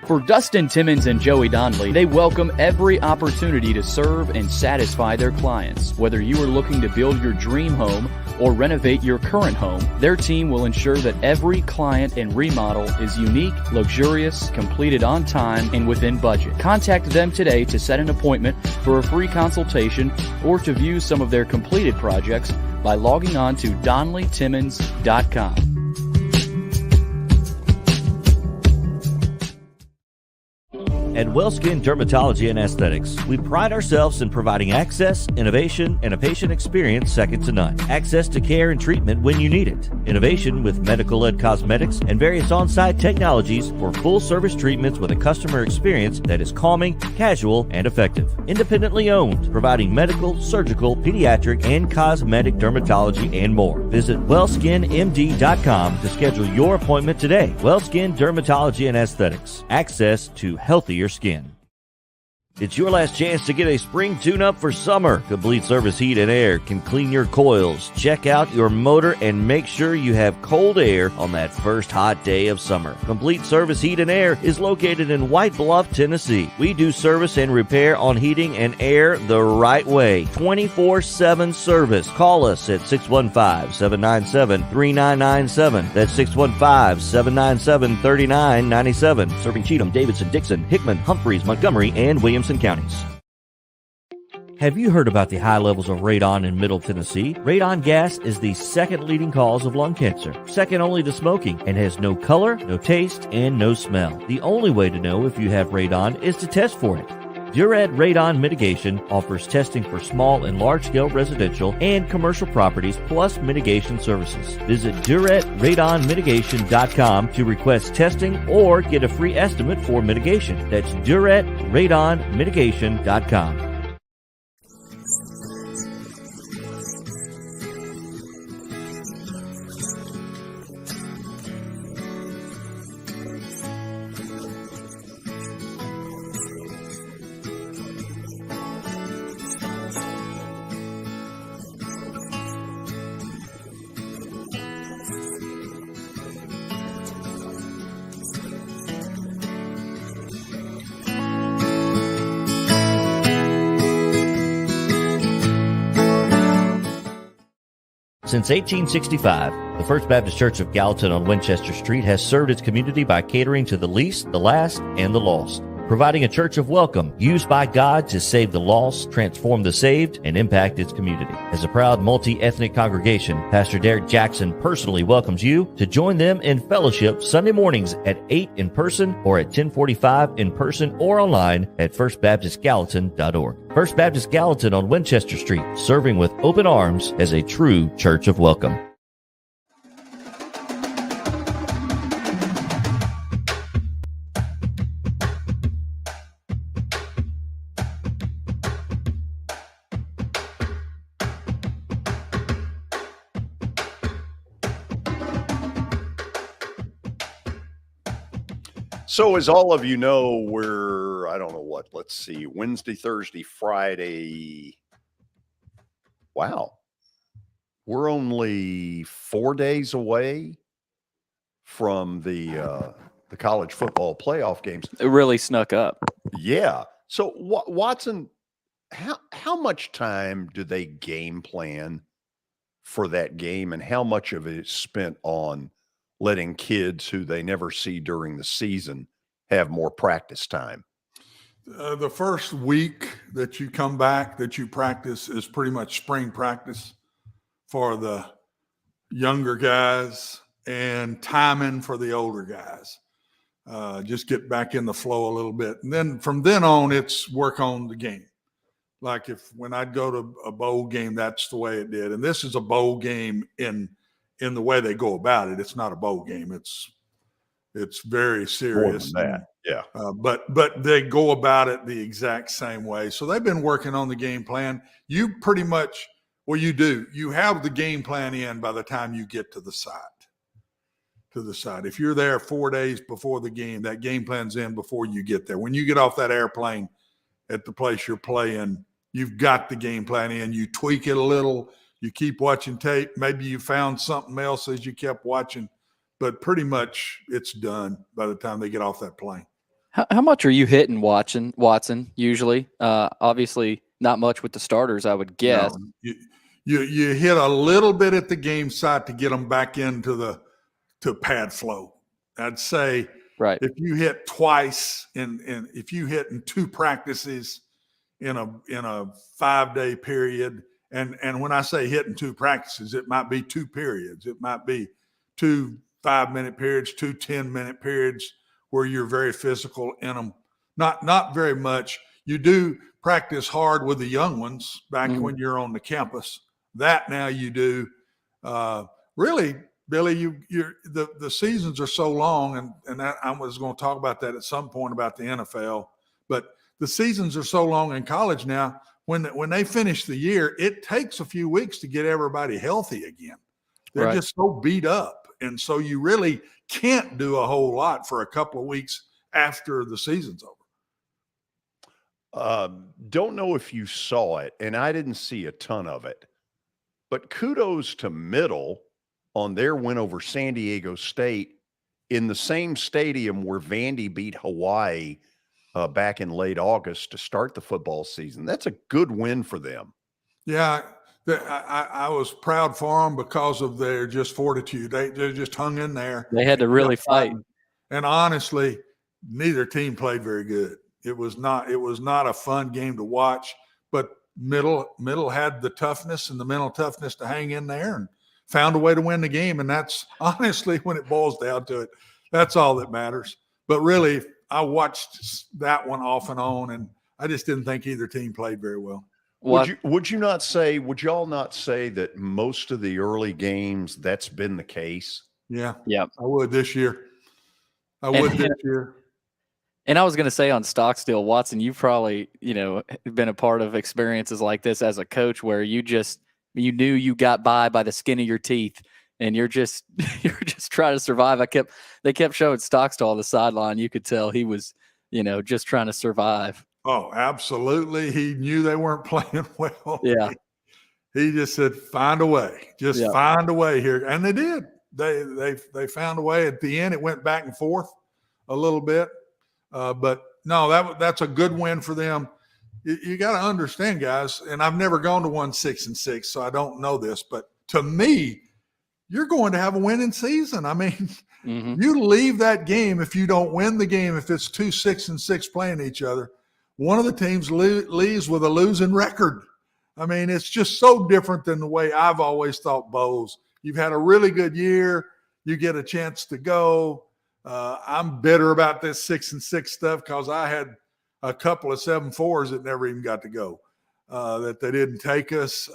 For Dustin Timmons and Joey Donnelly, they welcome every opportunity to serve and satisfy their clients. Whether you are looking to build your dream home or renovate your current home, their team will ensure that every client and remodel is unique, luxurious, completed on time, and within budget. Contact them today to set an appointment for a free consultation or to view some of their completed projects by logging on to DonnellyTimmons.com. At WellSkin Dermatology and Aesthetics, we pride ourselves in providing access, innovation, and a patient experience second to none. Access to care and treatment when you need it. Innovation with medical-led cosmetics and various on-site technologies for full-service treatments with a customer experience that is calming, casual, and effective. Independently owned, providing medical, surgical, pediatric, and cosmetic dermatology and more. Visit WellSkinMD.com to schedule your appointment today. WellSkin Dermatology and Aesthetics. Access to healthier skin. It's your last chance to get a spring tune-up for summer. Complete Service Heat and Air can clean your coils, check out your motor, and make sure you have cold air on that first hot day of summer. Complete Service Heat and Air is located in White Bluff, Tennessee. We do service and repair on heating and air the right way. 24/7 service. Call us at 615-797-3997. That's 615-797-3997. Serving Cheatham, Davidson, Dixon, Hickman, Humphreys, Montgomery, and Williamson counties. Have you heard about the high levels of radon in Middle Tennessee? Radon gas is the second leading cause of lung cancer, second only to smoking, and has no color, no taste, and no smell. The only way to know if you have radon is to test for it. Duret Radon Mitigation offers testing for small and large-scale residential and commercial properties, plus mitigation services. Visit DuretRadonMitigation.com to request testing or get a free estimate for mitigation. That's DuretRadonMitigation.com. Since 1865, the First Baptist Church of Gallatin on Winchester Street has served its community by catering to the least, the last, and the lost, providing a church of welcome used by God to save the lost, transform the saved, and impact its community. As a proud multi-ethnic congregation, Pastor Derek Jackson personally welcomes you to join them in fellowship Sunday mornings at 8 in person or at 1045 in person or online at firstbaptistgallatin.org. First Baptist Gallatin on Winchester Street, serving with open arms as a true church of welcome. So as all of you know, we're, I don't know what, let's see, Wednesday, Thursday, Friday. Wow. We're only 4 days away from the college football playoff games. It really snuck up. Yeah. So Watson, how much time do they game plan for that game, and how much of it is spent on letting kids who they never see during the season have more practice time? The first week that you come back, that you practice, is pretty much spring practice for the younger guys and timing for the older guys. Just get back in the flow a little bit. And then from then on, it's work on the game. Like when I'd go to a bowl game, that's the way it did. And this is a bowl game in the way they go about it. It's not a bowl game. It's very serious. More than that. Yeah. But they go about it the exact same way. So they've been working on the game plan. You pretty much, well, you do. You have the game plan in by the time you get to the site. If you're there 4 days before the game, that game plan's in before you get there. When you get off that airplane at the place you're playing, you've got the game plan in. You tweak it a little. You keep watching tape. Maybe you found something else as you kept watching, but pretty much it's done by the time they get off that plane. How much are you hitting Watson usually? Obviously not much with the starters, I would guess. No, you hit a little bit at the game site to get them back into to pad flow. I'd say right. If you hit twice if you hit in 2 practices in a 5-day period, and when I say hitting 2 practices, it might be 2 periods. It might be 2 5-minute periods, 2 10-minute periods where you're very physical in them. Not very much. You do practice hard with the young ones back when you're on the campus. That now you do. Really, Billy, the seasons are so long, and that, I was going to talk about that at some point about the NFL, but the seasons are so long in college now. When they finish the year, it takes a few weeks to get everybody healthy again. They're Right. just so beat up, and so you really can't do a whole lot for a couple of weeks after the season's over. Don't know if you saw it, and I didn't see a ton of it, but kudos to Middle on their win over San Diego State in the same stadium where Vandy beat Hawaii back in late August to start the football season. That's a good win for them. Yeah, I was proud for them because of their just fortitude. They just hung in there. They had to really fight. And honestly, neither team played very good. It was not a fun game to watch, but Middle had the toughness and the mental toughness to hang in there and found a way to win the game. And that's honestly, when it boils down to it, that's all that matters. But really, I watched that one off and on, and I just didn't think either team played very well. Would y'all not say that most of the early games that's been the case? Yeah. Yeah. I would this year. And I was going to say on Stockstill, Watson, you've probably, been a part of experiences like this as a coach where you knew you got by the skin of your teeth, and you're just trying to survive. They kept showing Stockstill on the sideline. You could tell he was, just trying to survive. Oh, absolutely. He knew they weren't playing well. Yeah. He just said, find a way. Find a way here. And they did. They found a way. At the end, it went back and forth a little bit. But no, that's a good win for them. You got to understand, guys, and I've never gone to 6-6, so I don't know this, but to me, you're going to have a winning season. I mean, you leave that game if you don't win the game, if it's 2 6-6 playing each other, one of the teams leaves with a losing record. I mean, it's just so different than the way I've always thought bowls. You've had a really good year. You get a chance to go. I'm bitter about this 6-6 stuff because I had a couple of 7-4s that never even got to go, that they didn't take us.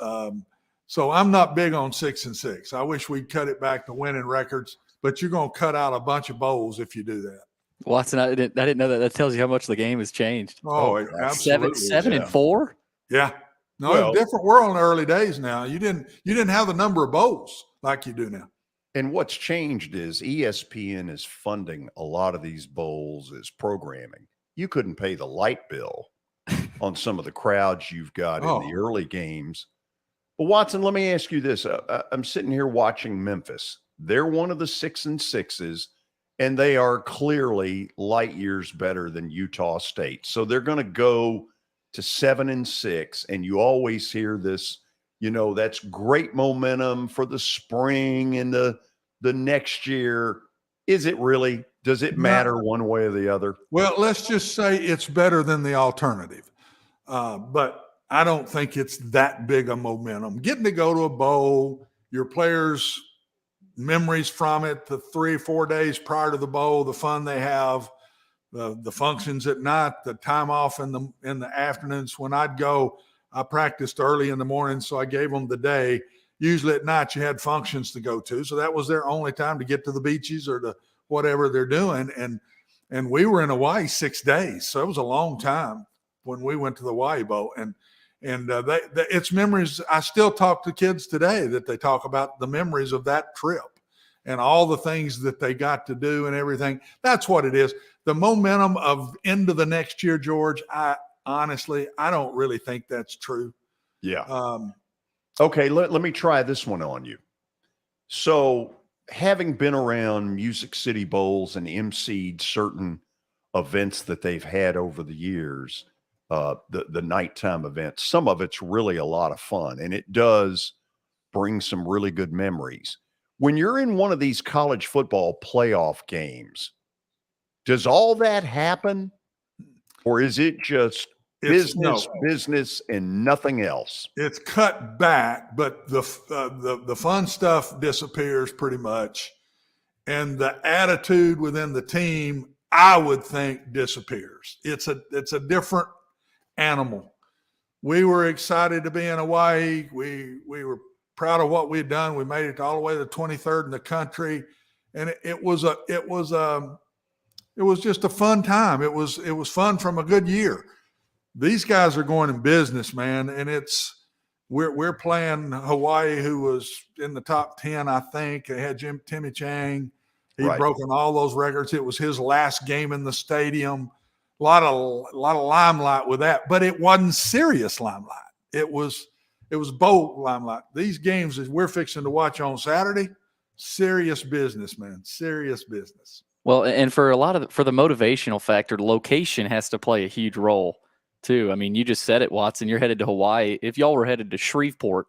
So I'm not big on 6-6. I wish we'd cut it back to winning records, but you're going to cut out a bunch of bowls if you do that. Watson, I didn't know that. That tells you how much the game has changed. Oh, absolutely. 7-4? Yeah. No, it's different. We're on the early days now. You didn't have the number of bowls like you do now. And what's changed is ESPN is funding a lot of these bowls as programming. You couldn't pay the light bill on some of the crowds you've got in the early games. But Watson, let me ask you this. I'm sitting here watching Memphis. They're one of the 6 and 6s, and they are clearly light years better than Utah State. So they're going to go to 7 and 6, and you always hear this, that's great momentum for the spring and the next year. Is it really? Does it matter one way or the other? Well, let's just say it's better than the alternative. But I don't think it's that big a momentum. Getting to go to a bowl, your players' memories from it, the 3 or 4 days prior to the bowl, the fun they have, the functions at night, the time off in the afternoons. When I'd go, I practiced early in the morning, so I gave them the day. Usually at night you had functions to go to, so that was their only time to get to the beaches or to whatever they're doing. And we were in Hawaii 6 days, so it was a long time when we went to the Hawaii Bowl. And it's memories. I still talk to kids today that they talk about the memories of that trip and all the things that they got to do and everything. That's what it is. The momentum of into the next year, George, I don't really think that's true. Yeah. Okay, let me try this one on you. So having been around Music City Bowls and emceed certain events that they've had over the years, the nighttime events, some of it's really a lot of fun, and it does bring some really good memories. When you're in one of these college football playoff games, does all that happen, or is it just business and nothing else? It's cut back, but the fun stuff disappears pretty much, and the attitude within the team, I would think, disappears. It's a different animal. We were excited to be in Hawaii. We were proud of what we'd done. We made it all the way to the 23rd in the country, and it was just a fun time. It was fun from a good year. These guys are going in business, man, and we're playing Hawaii, who was in the top 10, I think. They had Timmy Chang. He'd broken all those records. It was his last game in the stadium. A lot of limelight with that, but it wasn't serious limelight. It was bowl limelight. These games that we're fixing to watch on Saturday, serious business, man, serious business. Well, and for the motivational factor, location has to play a huge role too. I mean, you just said it, Watson. You're headed to Hawaii. If y'all were headed to Shreveport,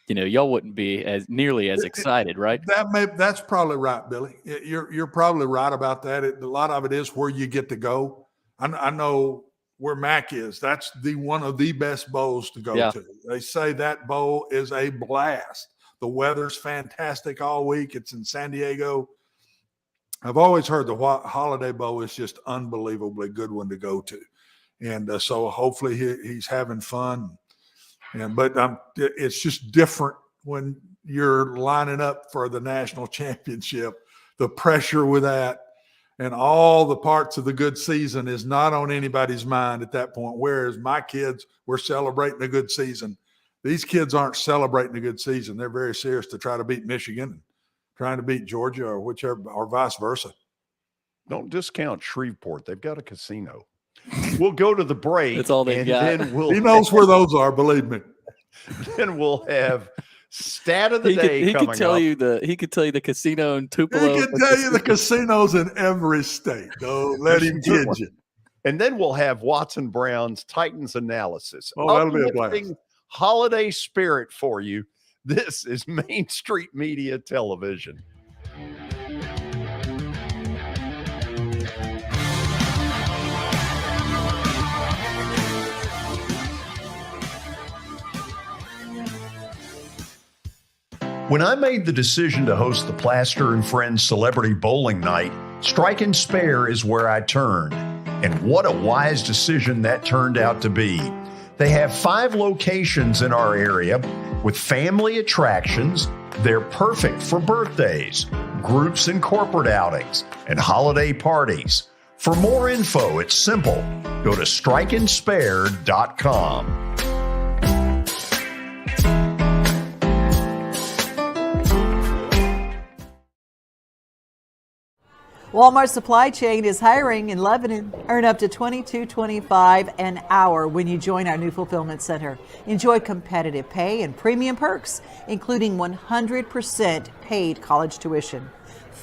y'all wouldn't be nearly as excited, right? That's probably right, Billy. You're probably right about that. A lot of it is where you get to go. I know where Mac is. That's one of the best bowls to go to. They say that bowl is a blast. The weather's fantastic all week. It's in San Diego. I've always heard the Holiday Bowl is just unbelievably good one to go to. And so hopefully he's having fun. But it's just different when you're lining up for the national championship. The pressure with that and all the parts of the good season is not on anybody's mind at that point. Whereas my kids were celebrating a good season. These kids aren't celebrating a good season. They're very serious to try to beat Michigan and trying to beat Georgia or whichever, or vice versa. Don't discount Shreveport. They've got a casino. We'll go to the break. That's all they got. He knows where those are, believe me. Then we'll have stat of the day he coming could tell up. He could tell you the casino in Tupelo. He can tell you the casinos in every state. Don't let him kid you. And then we'll have Watson Brown's Titans analysis. Oh, that'll be a blast. Holiday spirit for you. This is Main Street Media Television. When I made the decision to host the Plaster and Friends Celebrity Bowling Night, Strike and Spare is where I turned. And what a wise decision that turned out to be. They have 5 locations in our area with family attractions. They're perfect for birthdays, groups and corporate outings, and holiday parties. For more info, it's simple. Go to strikeandspare.com. Walmart Supply Chain is hiring in Lebanon. Earn up to $22.25 an hour when you join our new fulfillment center. Enjoy competitive pay and premium perks, including 100% paid college tuition,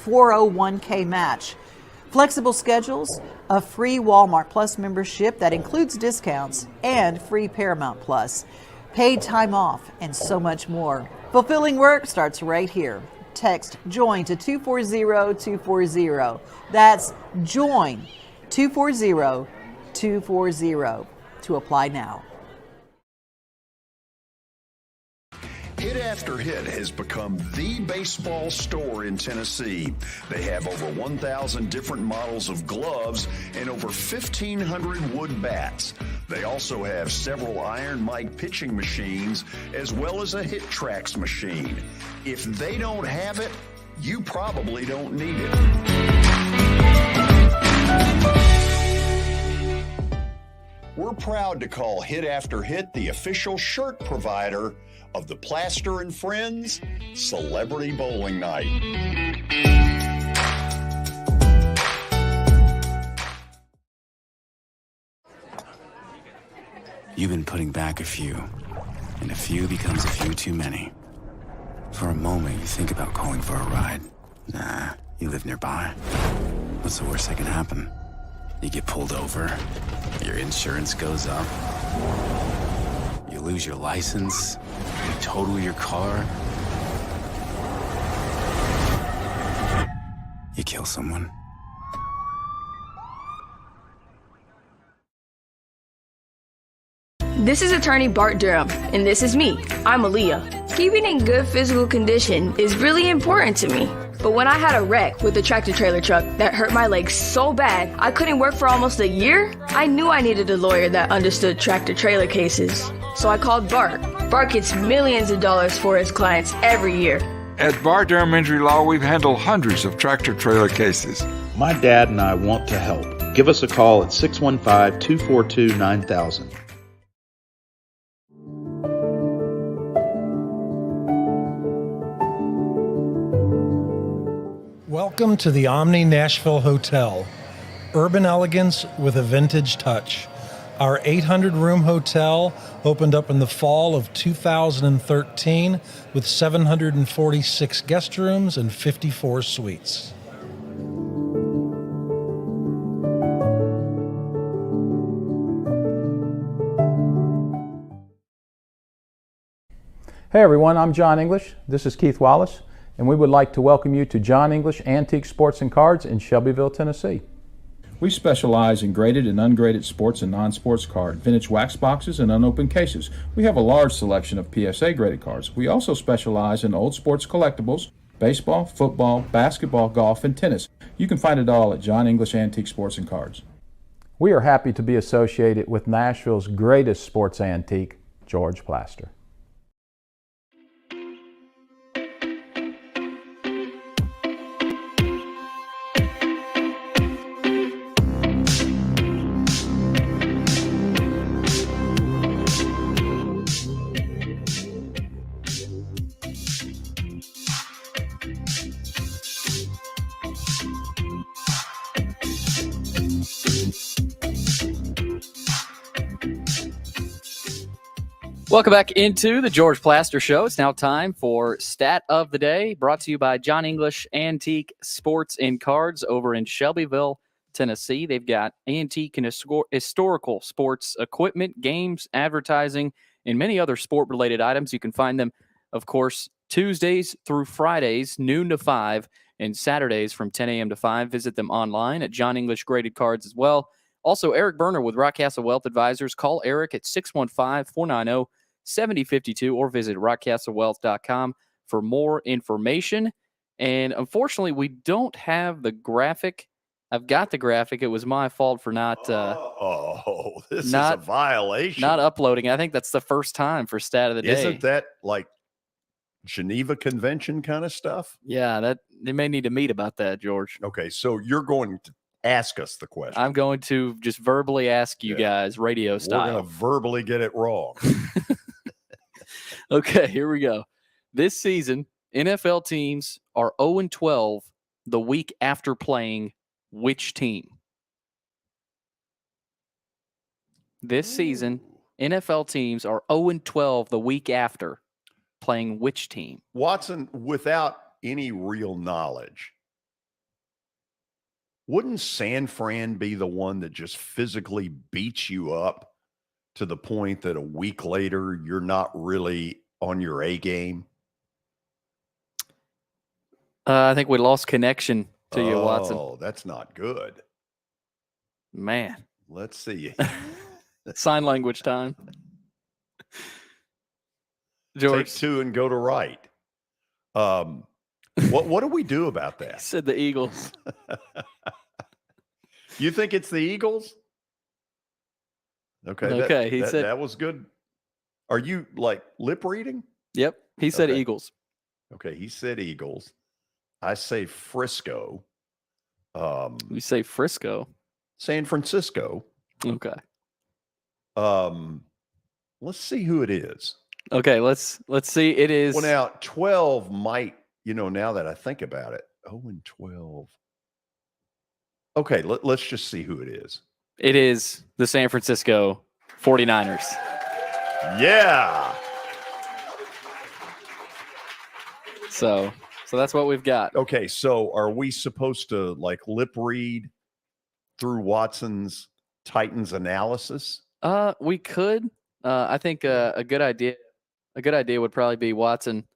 401k match, flexible schedules, a free Walmart Plus membership that includes discounts, and free Paramount Plus, paid time off, and so much more. Fulfilling work starts right here. Text JOIN to 240-240. That's JOIN 240-240 to apply now. Hit After Hit has become the baseball store in Tennessee. They have over 1,000 different models of gloves and over 1,500 wood bats. They also have several Iron Mike pitching machines as well as a Hit Tracks machine. If they don't have it, you probably don't need it. We're proud to call Hit After Hit the official shirt provider of the Plaster and Friends Celebrity Bowling Night. You've been putting back a few, and a few becomes a few too many. For a moment, you think about calling for a ride. Nah, you live nearby. What's the worst that can happen? You get pulled over, your insurance goes up, you lose your license, you total your car, you kill someone. This is attorney Bart Durham, and this is me. I'm Aaliyah. Keeping in good physical condition is really important to me. But when I had a wreck with a tractor trailer truck that hurt my legs so bad I couldn't work for almost a year, I knew I needed a lawyer that understood tractor trailer cases. So I called Bart. Bart gets millions of dollars for his clients every year. At Bart Durham Injury Law, we've handled hundreds of tractor trailer cases. My dad and I want to help. Give us a call at 615-242-9000. Welcome to the Omni Nashville Hotel. Urban elegance with a vintage touch. Our 800-room hotel opened up in the fall of 2013 with 746 guest rooms and 54 suites. Hey everyone, I'm John English. This is Keith Wallace, and we would like to welcome you to John English Antique Sports and Cards in Shelbyville, Tennessee. We specialize in graded and ungraded sports and non-sports card, vintage wax boxes, and unopened cases. We have a large selection of PSA graded cards. We also specialize in old sports collectibles, baseball, football, basketball, golf, and tennis. You can find it all at John English Antique Sports and Cards. We are happy to be associated with Nashville's greatest sports antique, George Plaster. Welcome back into the George Plaster Show. It's now time for Stat of the Day, brought to you by John English Antique Sports and Cards over in Shelbyville, Tennessee. They've got antique and historical sports equipment, games, advertising, and many other sport-related items. You can find them, of course, Tuesdays through Fridays, noon to 5, and Saturdays from 10 a.m. to 5. Visit them online at John English Graded Cards as well. Also, Eric Berner with Rockcastle Wealth Advisors. Call Eric at 615-490-7052 or visit rockcastlewealth.com for more information. And unfortunately, we don't have the graphic. I've got the graphic. It was my fault for not. This is a violation. Not uploading. I think that's the first time for Stat of the Day. Isn't that like Geneva Convention kind of stuff? Yeah, that they may need to meet about that, George. Okay, so you're going to ask us the question. I'm going to just verbally ask you guys, radio style. We're going to verbally get it wrong. Okay, here we go. This season, NFL teams are 0-12 the week after playing which team? This season, NFL teams are 0-12 the week after playing which team? Watson, without any real knowledge, wouldn't San Fran be the one that just physically beats you up to the point that a week later you're not really on your A game? I think we lost connection to you, Watson. Oh, that's not good. Man. Let's see. Sign language time. George. Take two and go to right. What do we do about that? He said the Eagles. You think it's the Eagles? Okay. That was good. Are you like lip reading? Yep. He said Eagles. Okay. He said Eagles. I say Frisco. You say Frisco. San Francisco. Okay. Let's see who it is. Okay, let's see. It is. Well, now 12 might, now that I think about it, 0-12. Okay, let's just see who it is. It is the San Francisco 49ers. Yeah. So that's what we've got. Okay, so are we supposed to like lip read through Watson's Titans analysis? We could. I think a good idea would probably be Watson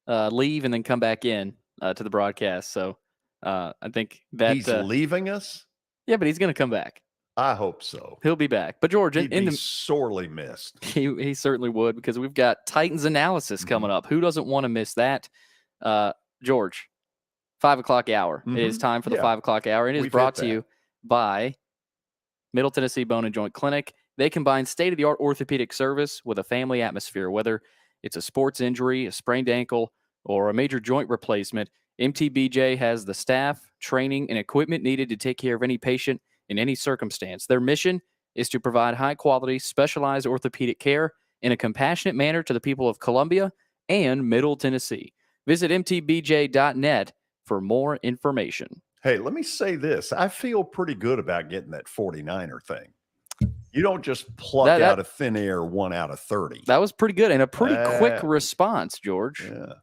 leave and then come back in to the broadcast. So I think that he's leaving us. Yeah, but he's going to come back. I hope so. He'll be back. But George, He'd be sorely missed. He certainly would, because we've got Titans analysis coming up. Who doesn't want to miss that? George, 5 o'clock hour. It is time for the 5 o'clock hour. It is brought to you by Middle Tennessee Bone and Joint Clinic. They combine state-of-the-art orthopedic service with a family atmosphere. Whether it's a sports injury, a sprained ankle, or a major joint replacement, MTBJ has the staff, training, and equipment needed to take care of any patient in any circumstance. Their mission is to provide high-quality, specialized orthopedic care in a compassionate manner to the people of Columbia and Middle Tennessee. Visit mtbj.net for more information. Hey, let me say this. I feel pretty good about getting that 49er thing. You don't just pluck out of thin air 1 out of 30. That was pretty good and a pretty quick response, George. Yeah.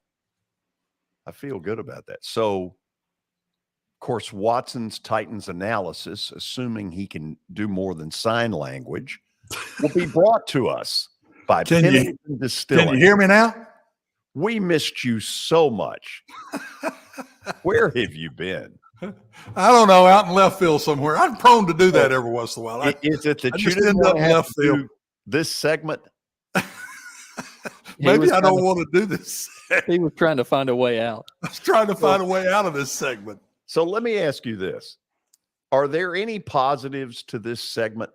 I feel good about that. So, of course, Watson's Titans analysis, assuming he can do more than sign language, will be brought to us by Pennington Distilling. Can you hear me now? We missed you so much. Where have you been? I don't know, out in left field somewhere. I'm prone to do that every once in a while. Is it that you didn't want to have to do this segment? Maybe I don't want to do this. He was trying to find a way out. I was trying to find a way out of this segment. So let me ask you this. Are there any positives to this segment?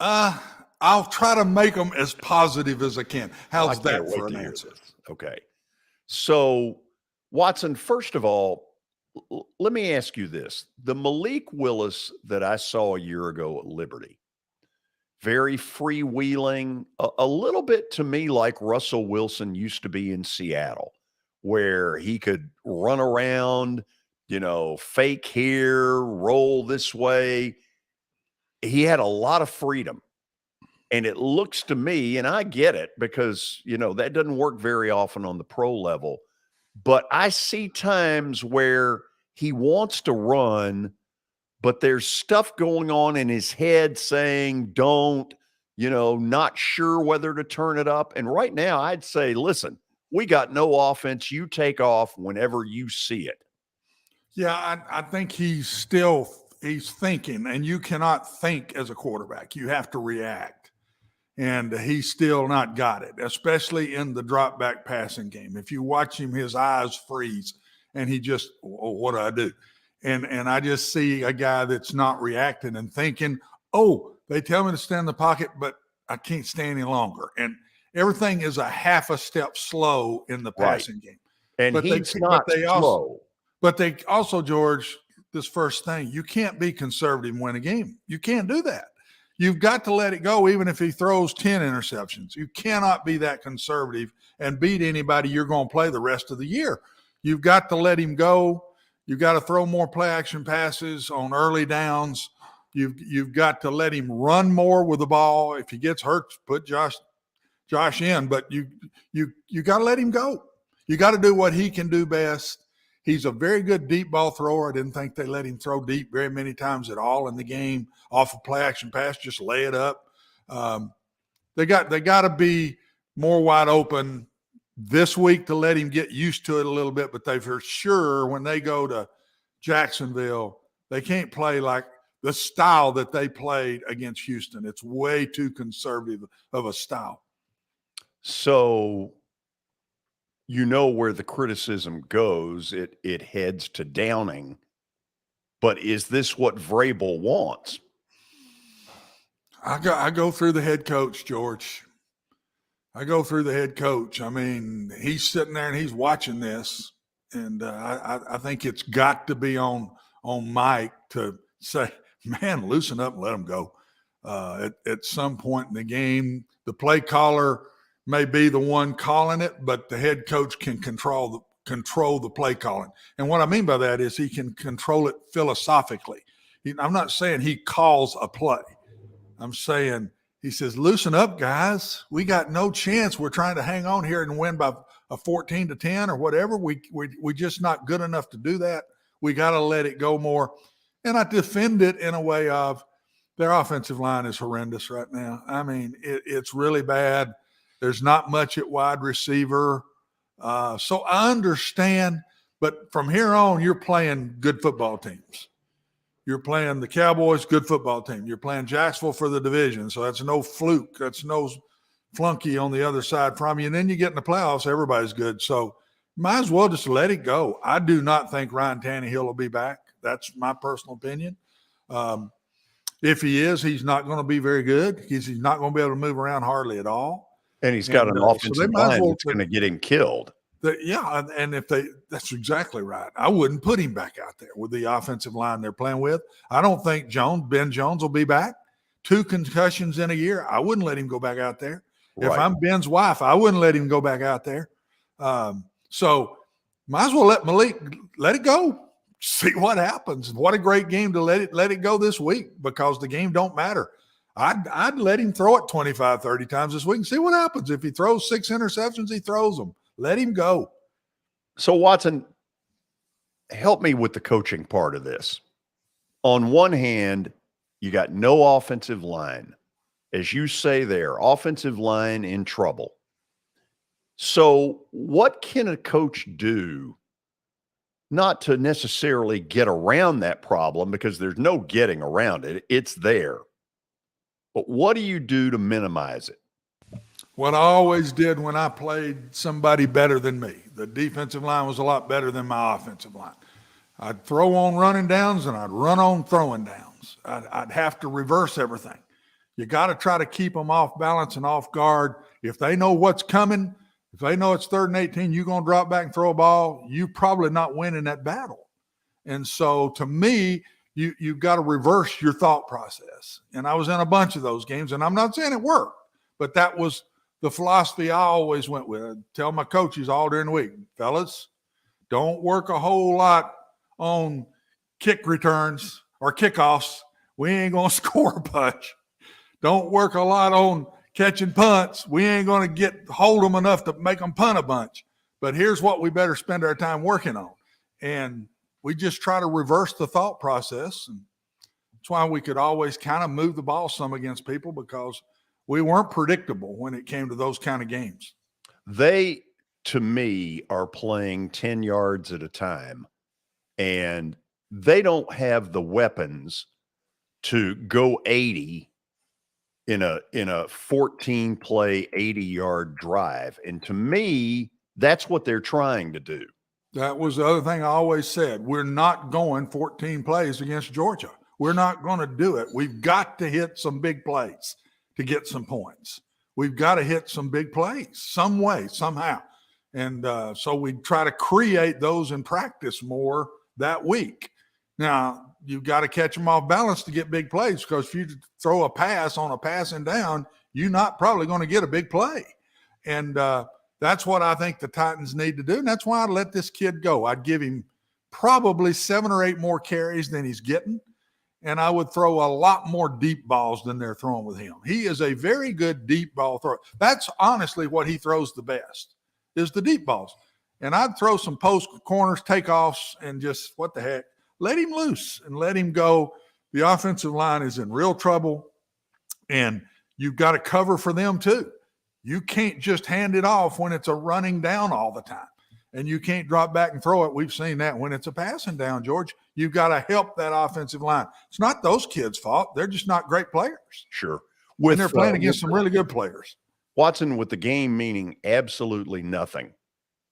I'll try to make them as positive as I can. How's that for an answer? Okay. So, Watson, first of all, let me ask you this. The Malik Willis that I saw a year ago at Liberty, very freewheeling, a little bit to me like Russell Wilson used to be in Seattle, where he could run around, fake here, roll this way. He had a lot of freedom. And it looks to me, and I get it because, that doesn't work very often on the pro level, but I see times where he wants to run, but there's stuff going on in his head saying, don't, not sure whether to turn it up. And right now I'd say, listen, we got no offense. You take off whenever you see it. Yeah, I think he's thinking, and you cannot think as a quarterback. You have to react. And he's still not got it, especially in the drop back passing game. If you watch him, his eyes freeze and he just, what do I do? And I just see a guy that's not reacting and thinking, they tell me to stand in the pocket, but I can't stay any longer. And everything is a half a step slow in the passing game. And he's not slow. But they also, George, this first thing, you can't be conservative and win a game. You can't do that. You've got to let it go, even if he throws 10 interceptions. You cannot be that conservative and beat anybody you're going to play the rest of the year. You've got to let him go. You've got to throw more play action passes on early downs. You've got to let him run more with the ball. If he gets hurt, put Josh in, but you got to let him go. You got to do what he can do best. He's a very good deep ball thrower. I didn't think they let him throw deep very many times at all in the game off a play action pass. Just lay it up. They got to be more wide open this week to let him get used to it a little bit. But they for sure, when they go to Jacksonville, they can't play like the style that they played against Houston. It's way too conservative of a style. So you know where the criticism goes. It heads to Downing. But is this what Vrabel wants? I go through the head coach, George. I go through the head coach. I mean, he's sitting there and he's watching this. And I think it's got to be on Mike to say, man, loosen up and let him go. At some point in the game, the play caller may be the one calling it, but the head coach can control the play calling. And what I mean by that is he can control it philosophically. I'm not saying he calls a play. I'm saying he says, loosen up, guys. We got no chance. We're trying to hang on here and win by a 14-10 or whatever. We're just not good enough to do that. We got to let it go more. And I defend it in a way of their offensive line is horrendous right now. I mean, it's really bad. There's not much at wide receiver. So I understand, but from here on, you're playing good football teams. You're playing the Cowboys, good football team. You're playing Jacksonville for the division, so that's no fluke. That's no flunky on the other side from you. And then you get in the playoffs, everybody's good. So might as well just let it go. I do not think Ryan Tannehill will be back. That's my personal opinion. If he is, he's not going to be very good. He's not going to be able to move around hardly at all. And he's got an offensive line that's going to get him killed. And that's exactly right. I wouldn't put him back out there with the offensive line they're playing with. I don't think Ben Jones will be back. 2 concussions in a year. I wouldn't let him go back out there. Right. If I'm Ben's wife, I wouldn't let him go back out there. So might as well let Malik let it go. See what happens. What a great game to let it go this week because the game don't matter. I'd let him throw it 25, 30 times this week and see what happens. If he throws 6 interceptions, he throws them. Let him go. So, Watson, help me with the coaching part of this. On one hand, you got no offensive line. As you say there, offensive line in trouble. So what can a coach do not to necessarily get around that problem because there's no getting around it. It's there. But what do you do to minimize it? What I always did when I played somebody better than me. The defensive line was a lot better than my offensive line. I'd throw on running downs and I'd run on throwing downs. I'd have to reverse everything. You got to try to keep them off balance and off guard. If they know what's coming, if they know it's 3rd and 18, you're going to drop back and throw a ball, you're probably not winning that battle. And so to me, you've got to reverse your thought process. And I was in a bunch of those games, and I'm not saying it worked, but that was the philosophy I always went with. I tell my coaches all during the week, fellas, don't work a whole lot on kick returns or kickoffs. We ain't going to score a bunch. Don't work a lot on catching punts. We ain't going to hold them enough to make them punt a bunch. But here's what we better spend our time working on. And we just try to reverse the thought process. And that's why we could always kind of move the ball some against people, because we weren't predictable when it came to those kind of games. They, to me, are playing 10 yards at a time, and they don't have the weapons to go 80 in a 14-play, 80-yard drive. And to me, that's what they're trying to do. That was the other thing I always said. We're not going 14 plays against Georgia. We're not going to do it. We've got to hit some big plays to get some points. We've got to hit some big plays some way, somehow. And so we try to create those in practice more that week. Now, you've got to catch them off balance to get big plays, because if you throw a pass on a passing down, you're not probably going to get a big play. And that's what I think the Titans need to do. And that's why I let this kid go. I'd give him probably 7 or 8 more carries than he's getting. And I would throw a lot more deep balls than they're throwing with him. He is a very good deep ball thrower. That's honestly what he throws the best, is the deep balls. And I'd throw some post corners, takeoffs, and just what the heck, let him loose and let him go. The offensive line is in real trouble, and you've got to cover for them too. You can't just hand it off when it's a running down all the time. And you can't drop back and throw it. We've seen that when it's a passing down, George. You've got to help that offensive line. It's not those kids' fault. They're just not great players. Sure. And they're playing against some really good players. Watson, with the game meaning absolutely nothing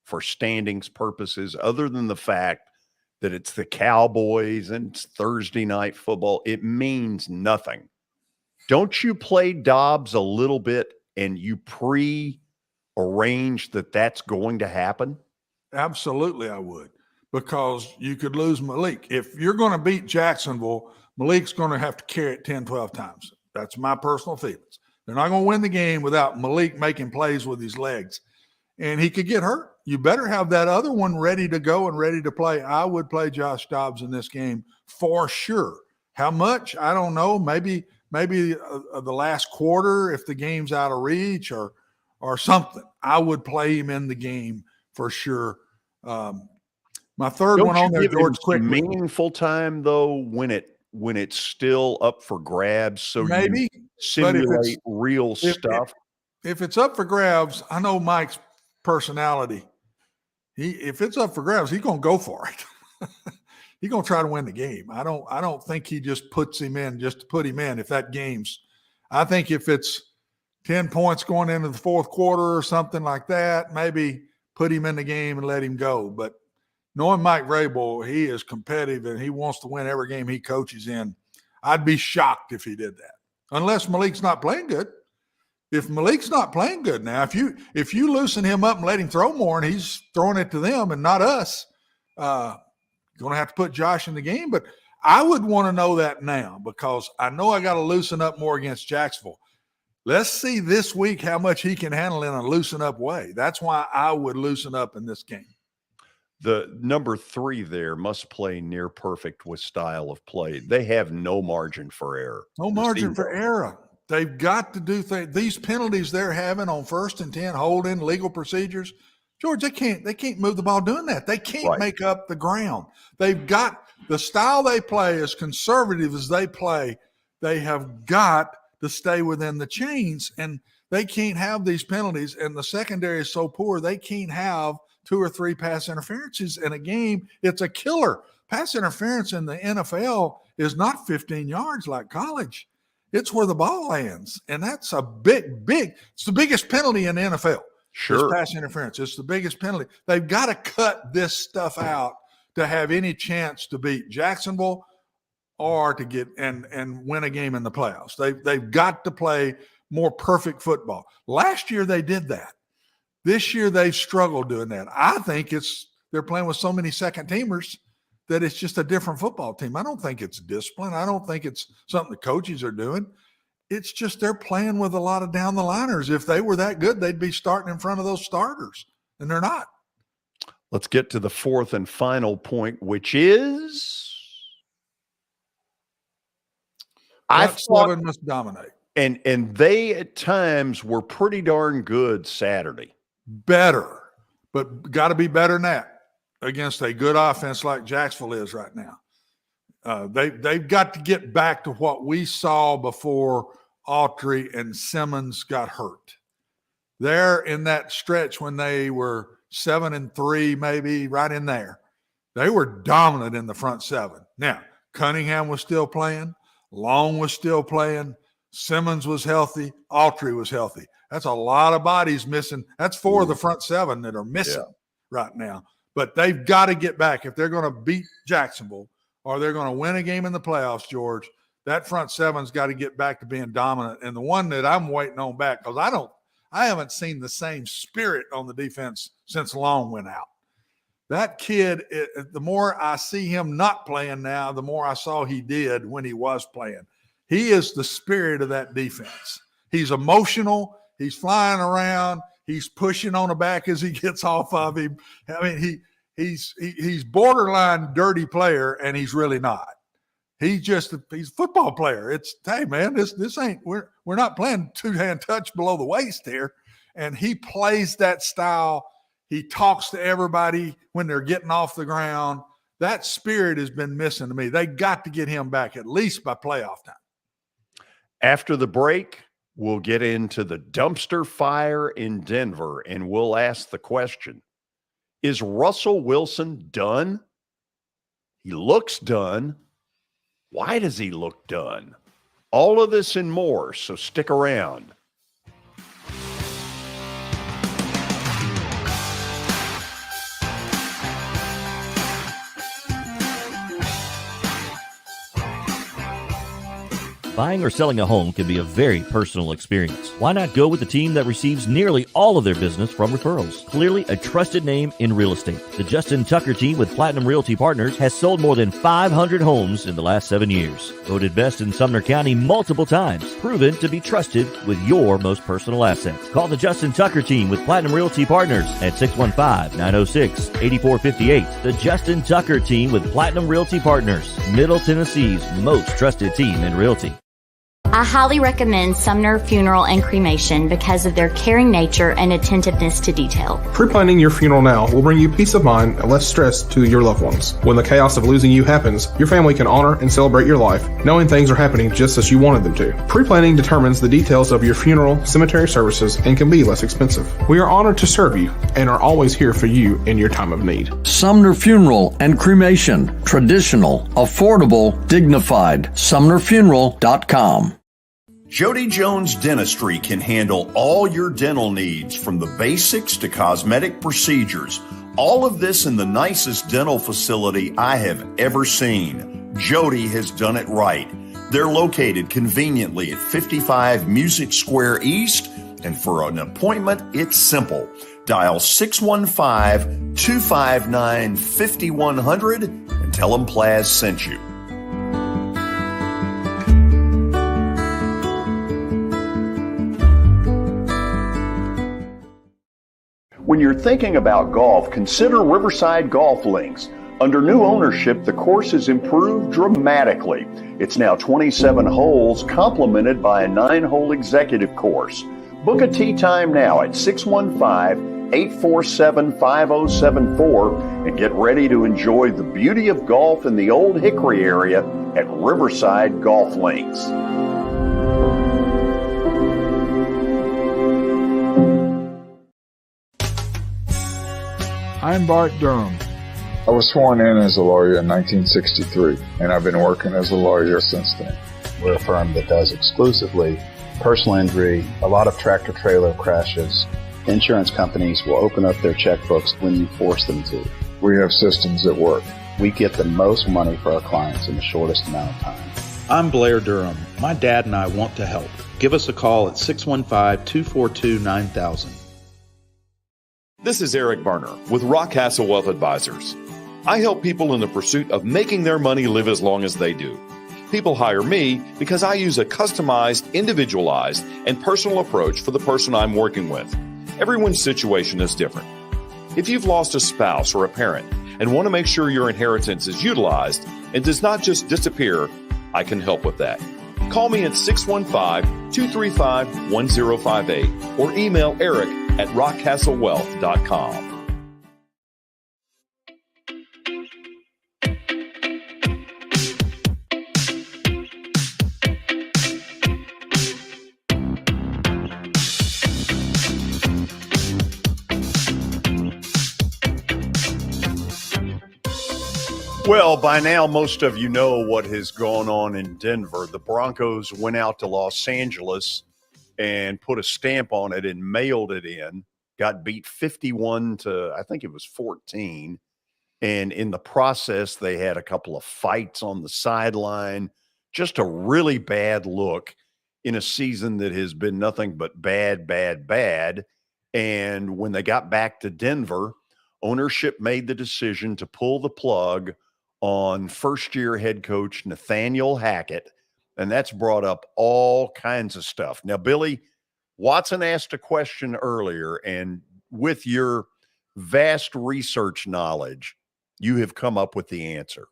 for standings purposes, other than the fact that it's the Cowboys and it's Thursday night football, it means nothing. Don't you play Dobbs a little bit and you pre-arrange that that's going to happen? Absolutely, I would, because you could lose Malik. If you're going to beat Jacksonville, Malik's going to have to carry it 10, 12 times. That's my personal feelings. They're not going to win the game without Malik making plays with his legs. And he could get hurt. You better have that other one ready to go and ready to play. I would play Josh Dobbs in this game for sure. How much? I don't know. Maybe the last quarter if the game's out of reach or something. I would play him in the game for sure. My third one on there, George, quickly. Meaningful time though when it's still up for grabs, so maybe you simulate real stuff. If it's up for grabs, I know Mike's personality. If it's up for grabs, he's gonna go for it. He's gonna try to win the game. I don't think he just puts him in just to put him in. If that game's, I think if it's 10 points going into the fourth quarter or something like that, maybe put him in the game and let him go. But knowing Mike Vrabel, he is competitive and he wants to win every game he coaches in. I'd be shocked if he did that, unless Malik's not playing good. If Malik's not playing good now, if you loosen him up and let him throw more and he's throwing it to them and not us, you're going to have to put Josh in the game. But I would want to know that now, because I know I got to loosen up more against Jacksonville. Let's see this week how much he can handle in a loosen up way. That's why I would loosen up in this game. The number 3 there must play near perfect with style of play. They have no margin for error. No margin for error. They've got to do things. These penalties they're having on 1st and 10, hold-in, legal procedures, George, they can't move the ball doing that. They can't make up the ground. They've got the style they play, as conservative as they play, they have got to stay within the chains, and they can't have these penalties. And the secondary is so poor, they can't have 2 or 3 pass interferences in a game. It's a killer. Pass interference in the NFL is not 15 yards like college. It's where the ball lands. And that's a it's the biggest penalty in the NFL. Sure. It's pass interference. It's the biggest penalty. They've got to cut this stuff out to have any chance to beat Jacksonville or to get and win a game in the playoffs. They've got to play more perfect football. Last year they did that. This year they've struggled doing that. I think they're playing with so many second teamers that it's just a different football team. I don't think it's discipline. I don't think it's something the coaches are doing. It's just they're playing with a lot of down the liners. If they were that good, they'd be starting in front of those starters, and they're not. Let's get to the 4th and final point, which is I thought must dominate. And they at times were pretty darn good Saturday. Better, but got to be better than that against a good offense like Jacksonville is right now. They've got to get back to what we saw before Autry and Simmons got hurt. They're in that stretch when they were 7-3, maybe right in there. They were dominant in the front 7. Now, Cunningham was still playing. Long was still playing. Simmons was healthy. Autry was healthy. That's a lot of bodies missing. That's 4 of the front 7 that are missing right now. But they've got to get back. If they're going to beat Jacksonville or they're going to win a game in the playoffs, George, that front 7's got to get back to being dominant. And the one that I'm waiting on back, because I haven't seen the same spirit on the defense since Long went out. That kid, the more I see him not playing now, the more I saw he did when he was playing. He is the spirit of that defense. He's emotional. He's flying around. He's pushing on the back as he gets off of him. I mean, he's borderline dirty player, and he's really not. He's a football player. It's, hey man, this ain't, we're not playing two-hand touch below the waist here. And he plays that style. He talks to everybody when they're getting off the ground. That spirit has been missing to me. They got to get him back at least by playoff time. After the break, we'll get into the dumpster fire in Denver, and we'll ask the question, is Russell Wilson done? He looks done. Why does he look done? All of this and more, so stick around. Buying or selling a home can be a very personal experience. Why not go with the team that receives nearly all of their business from referrals? Clearly a trusted name in real estate. The Justin Tucker team with Platinum Realty Partners has sold more than 500 homes in the last 7 years. Voted best in Sumner County multiple times. Proven to be trusted with your most personal assets. Call the Justin Tucker team with Platinum Realty Partners at 615-906-8458. The Justin Tucker team with Platinum Realty Partners, Middle Tennessee's most trusted team in realty. I highly recommend Sumner Funeral and Cremation because of their caring nature and attentiveness to detail. Pre-planning your funeral now will bring you peace of mind and less stress to your loved ones. When the chaos of losing you happens, your family can honor and celebrate your life, knowing things are happening just as you wanted them to. Pre-planning determines the details of your funeral, cemetery services, and can be less expensive. We are honored to serve you and are always here for you in your time of need. Sumner Funeral and Cremation. Traditional, affordable, dignified. SumnerFuneral.com. Jody Jones Dentistry can handle all your dental needs, from the basics to cosmetic procedures. All of this in the nicest dental facility I have ever seen. Jody has done it right. They're located conveniently at 55 Music Square East, and for an appointment, it's simple. Dial 615-259-5100 and tell them Plaz sent you. When you're thinking about golf, consider Riverside Golf Links. Under new ownership, the course has improved dramatically. It's now 27 holes, complemented by a 9-hole executive course. Book a tee time now at 615-847-5074 and get ready to enjoy the beauty of golf in the Old Hickory area at Riverside Golf Links. I'm Bart Durham. I was sworn in as a lawyer in 1963, and I've been working as a lawyer since then. We're a firm that does exclusively personal injury, a lot of tractor-trailer crashes. Insurance companies will open up their checkbooks when you force them to. We have systems that work. We get the most money for our clients in the shortest amount of time. I'm Blair Durham. My dad and I want to help. Give us a call at 615-242-9000. This is Eric Berner with Rockcastle Wealth Advisors. I help people in the pursuit of making their money live as long as they do. People hire me because I use a customized, individualized, and personal approach for the person I'm working with. Everyone's situation is different. If you've lost a spouse or a parent and want to make sure your inheritance is utilized and does not just disappear, I can help with that. Call me at 615-235-1058 or email Eric at rockcastlewealth.com. Well, by now, most of you know what has gone on in Denver. The Broncos went out to Los Angeles and put a stamp on it and mailed it in, got beat 51 to, I think it was 14. And in the process, they had a couple of fights on the sideline. Just a really bad look in a season that has been nothing but bad, bad, bad. And when they got back to Denver, ownership made the decision to pull the plug on first-year head coach Nathaniel Hackett, and that's brought up all kinds of stuff. Now, Billy, Watson asked a question earlier, and with your vast research knowledge, you have come up with the answer.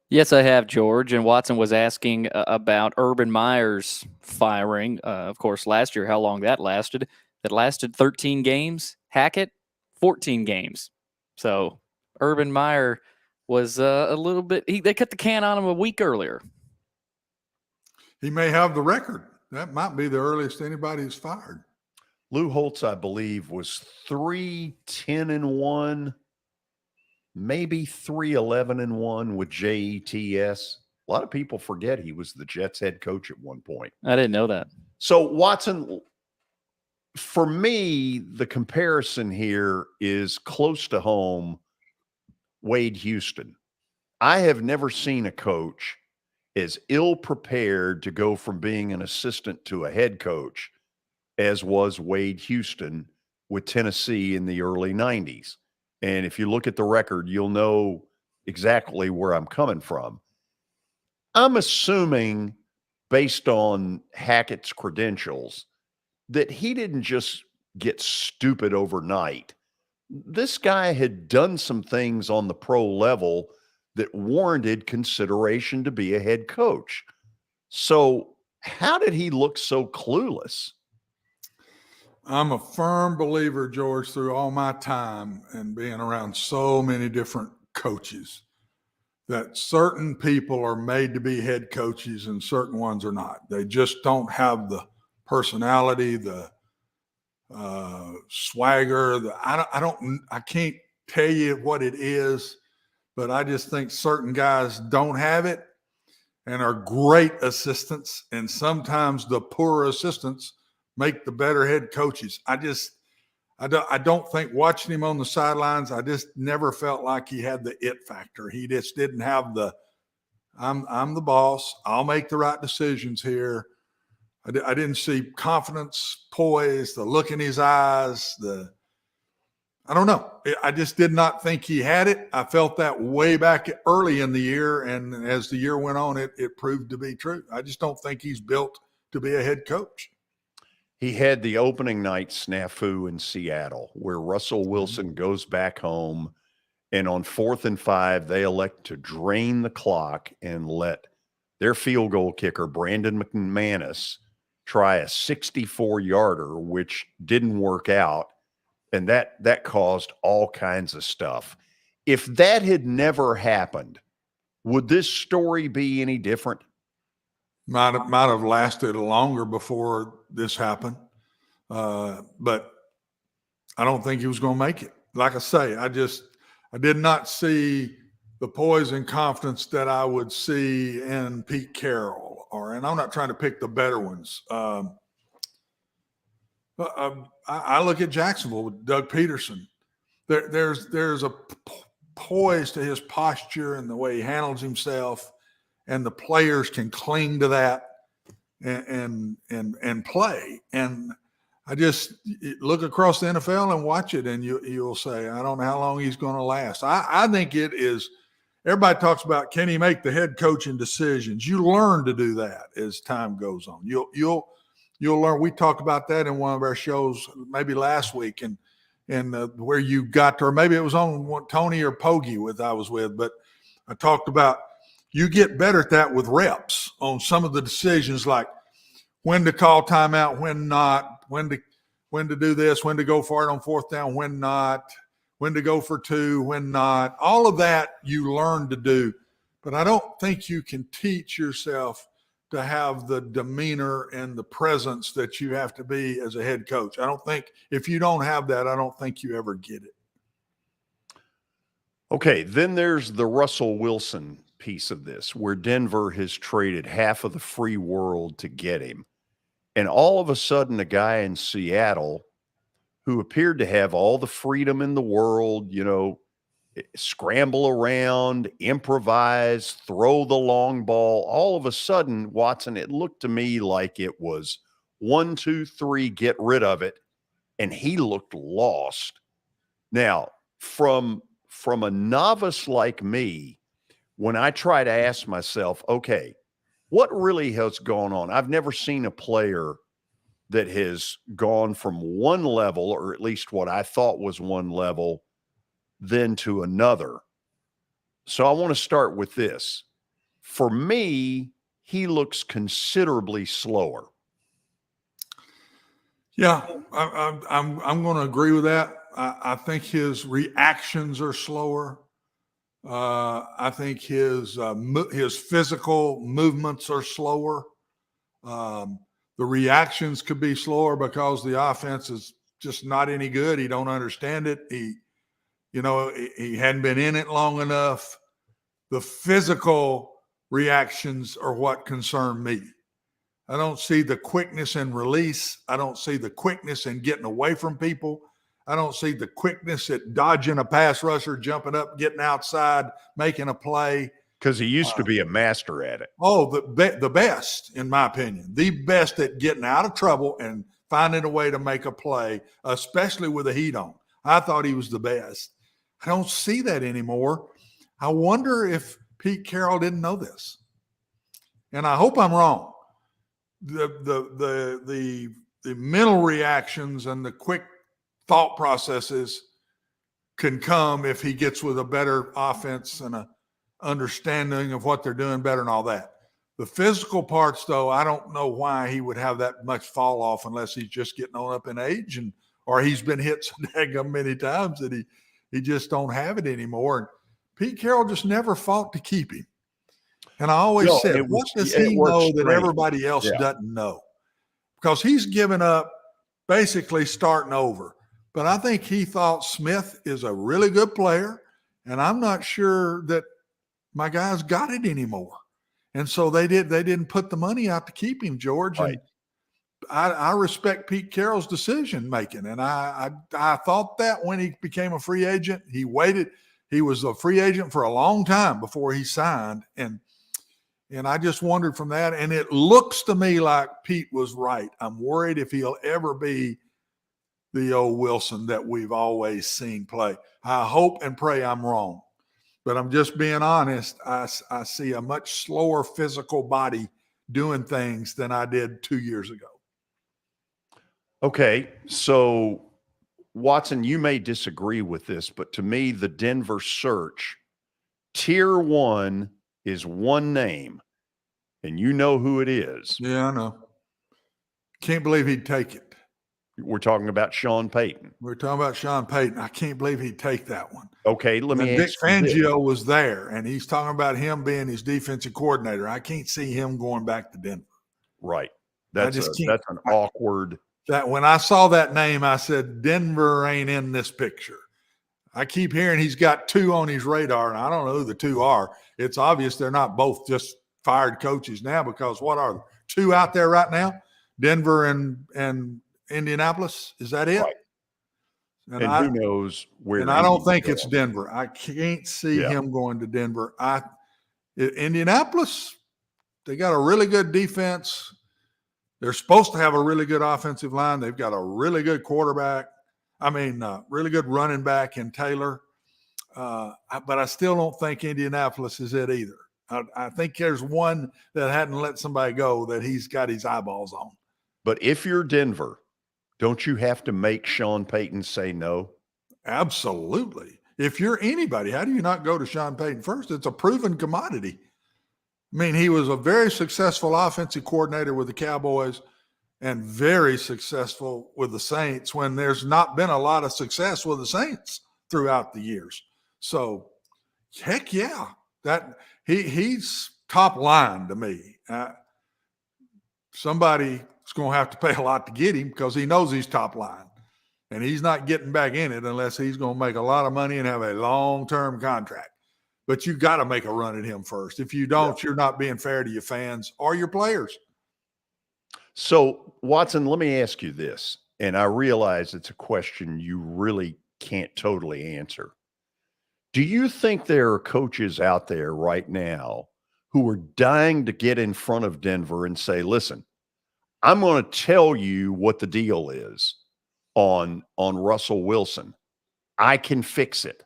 Yes, I have, George. And Watson was asking about Urban Meyer's firing. Of course, last year, how long that lasted. It lasted 13 games. Hackett, 14 games. So Urban Meyer was a little bit – they cut the can on him a week earlier. He may have the record. That might be the earliest anybody's fired. Lou Holtz, I believe, was 3-10-1, maybe 3-11-1 with JETS. A lot of people forget he was the Jets head coach at one point. I didn't know that. So, Watson, for me, the comparison here is close to home, Wade Houston. I have never seen a coach as ill-prepared to go from being an assistant to a head coach as was Wade Houston with Tennessee in the early 90s. And if you look at the record, you'll know exactly where I'm coming from. I'm assuming, based on Hackett's credentials, that he didn't just get stupid overnight. This guy had done some things on the pro level that warranted consideration to be a head coach. So how did he look so clueless? I'm a firm believer, George, through all my time and being around so many different coaches, that certain people are made to be head coaches and certain ones are not. They just don't have the personality, the swagger. I can't tell you what it is, but I just think certain guys don't have it and are great assistants. And sometimes the poor assistants make the better head coaches. I don't think watching him on the sidelines, I just never felt like he had the it factor. He just didn't have the, I'm the boss. I'll make the right decisions here. I didn't see confidence, poise, the look in his eyes, I don't know. I just did not think he had it. I felt that way back early in the year. And as the year went on, it proved to be true. I just don't think he's built to be a head coach. He had the opening night snafu in Seattle where Russell Wilson goes back home, and on 4th and 5, they elect to drain the clock and let their field goal kicker, Brandon McManus, try a 64-yarder, which didn't work out, and that caused all kinds of stuff. If that had never happened, would this story be any different? Might have lasted longer before this happened, but I don't think he was going to make it. Like I say, I did not see the poise and confidence that I would see in Pete Carroll, and I'm not trying to pick the better ones. I look at Jacksonville with Doug Peterson. There's a poise to his posture and the way he handles himself, and the players can cling to that and play. And I just look across the NFL and watch it, and you'll say, I don't know how long he's going to last. I think it is. Everybody talks about, can he make the head coaching decisions? You learn to do that as time goes on. You'll learn. We talked about that in one of our shows maybe last week, and where you got to, or maybe it was on Tony or Poggi I was with, but I talked about you get better at that with reps on some of the decisions, like when to call timeout, when not, when to do this, when to go for it on 4th down, when not, when to go for 2, when not. All of that you learn to do, but I don't think you can teach yourself to have the demeanor and the presence that you have to be as a head coach. I don't think if you don't have that, I don't think you ever get it. Okay, then there's the Russell Wilson piece of this, where Denver has traded half of the free world to get him. And all of a sudden, a guy in Seattle who appeared to have all the freedom in the world, scramble around, improvise, throw the long ball. All of a sudden, Watson, it looked to me like it was 1, 2, 3, get rid of it. And he looked lost. Now, from a novice like me, when I try to ask myself, okay, what really has gone on? I've never seen a player that has gone from one level, or at least what I thought was one level, then to another. So I want to start with this. For me, he looks considerably slower. Yeah, I'm going to agree with that. I think his reactions are slower. I think his physical movements are slower. The reactions could be slower because the offense is just not any good. He don't understand it. He hadn't been in it long enough. The physical reactions are what concern me. I don't see the quickness in release. I don't see the quickness in getting away from people. I don't see the quickness at dodging a pass rusher, jumping up, getting outside, making a play. Because he used to be a master at it. Oh, the best, in my opinion. The best at getting out of trouble and finding a way to make a play, especially with the heat on. I thought he was the best. I don't see that anymore. I wonder if Pete Carroll didn't know this. And I hope I'm wrong. The mental reactions and the quick thought processes can come if he gets with a better offense and a understanding of what they're doing better and all that. The physical parts, though, I don't know why he would have that much fall off unless he's just getting on up in age or he's been hit so daggum many times that he just don't have it anymore. And Pete Carroll just never fought to keep him. And I always said, what does he know that everybody else doesn't know? Because he's given up basically starting over. But I think he thought Smith is a really good player, and I'm not sure that my guys got it anymore. And so they didn't put the money out to keep him, George. Right. And I respect Pete Carroll's decision making. And I thought that when he became a free agent, he waited. He was a free agent for a long time before he signed. And I just wondered from that. And it looks to me like Pete was right. I'm worried if he'll ever be the old Wilson that we've always seen play. I hope and pray I'm wrong. But I'm just being honest. I see a much slower physical body doing things than I did 2 years ago. Okay, so Watson, you may disagree with this, but to me, the Denver search, tier one is one name, and you know who it is. Yeah, I know. Can't believe he'd take it. We're talking about Sean Payton. We're talking about Sean Payton. I can't believe he'd take that one. Okay, let me Vic ask you this. Fangio was there, and he's talking about him being his defensive coordinator. I can't see him going back to Denver. Right. That's an awkward. That when I saw that name, I said, Denver ain't in this picture. I keep hearing he's got two on his radar, and I don't know who the two are. It's obvious they're not both just fired coaches now, because what are there? Two out there right now? Denver and Indianapolis? Is that it? Right. And who knows where? And I don't think it's Denver. I can't see him going to Denver. Indianapolis, they got a really good defense. They're supposed to have a really good offensive line. They've got a really good quarterback. Really good running back in Taylor. But I still don't think Indianapolis is it either. I think there's one that hadn't let somebody go that he's got his eyeballs on. But if you're Denver, don't you have to make Sean Payton say no? Absolutely. If you're anybody, how do you not go to Sean Payton first? It's a proven commodity. He was a very successful offensive coordinator with the Cowboys and very successful with the Saints when there's not been a lot of success with the Saints throughout the years. So, heck yeah, that he's top line to me. Somebody's going to have to pay a lot to get him because he knows he's top line. And he's not getting back in it unless he's going to make a lot of money and have a long-term contract. But you got to make a run at him first. If you don't, you're not being fair to your fans or your players. So, Watson, let me ask you this, and I realize it's a question you really can't totally answer. Do you think there are coaches out there right now who are dying to get in front of Denver and say, listen, I'm going to tell you what the deal is on Russell Wilson. I can fix it.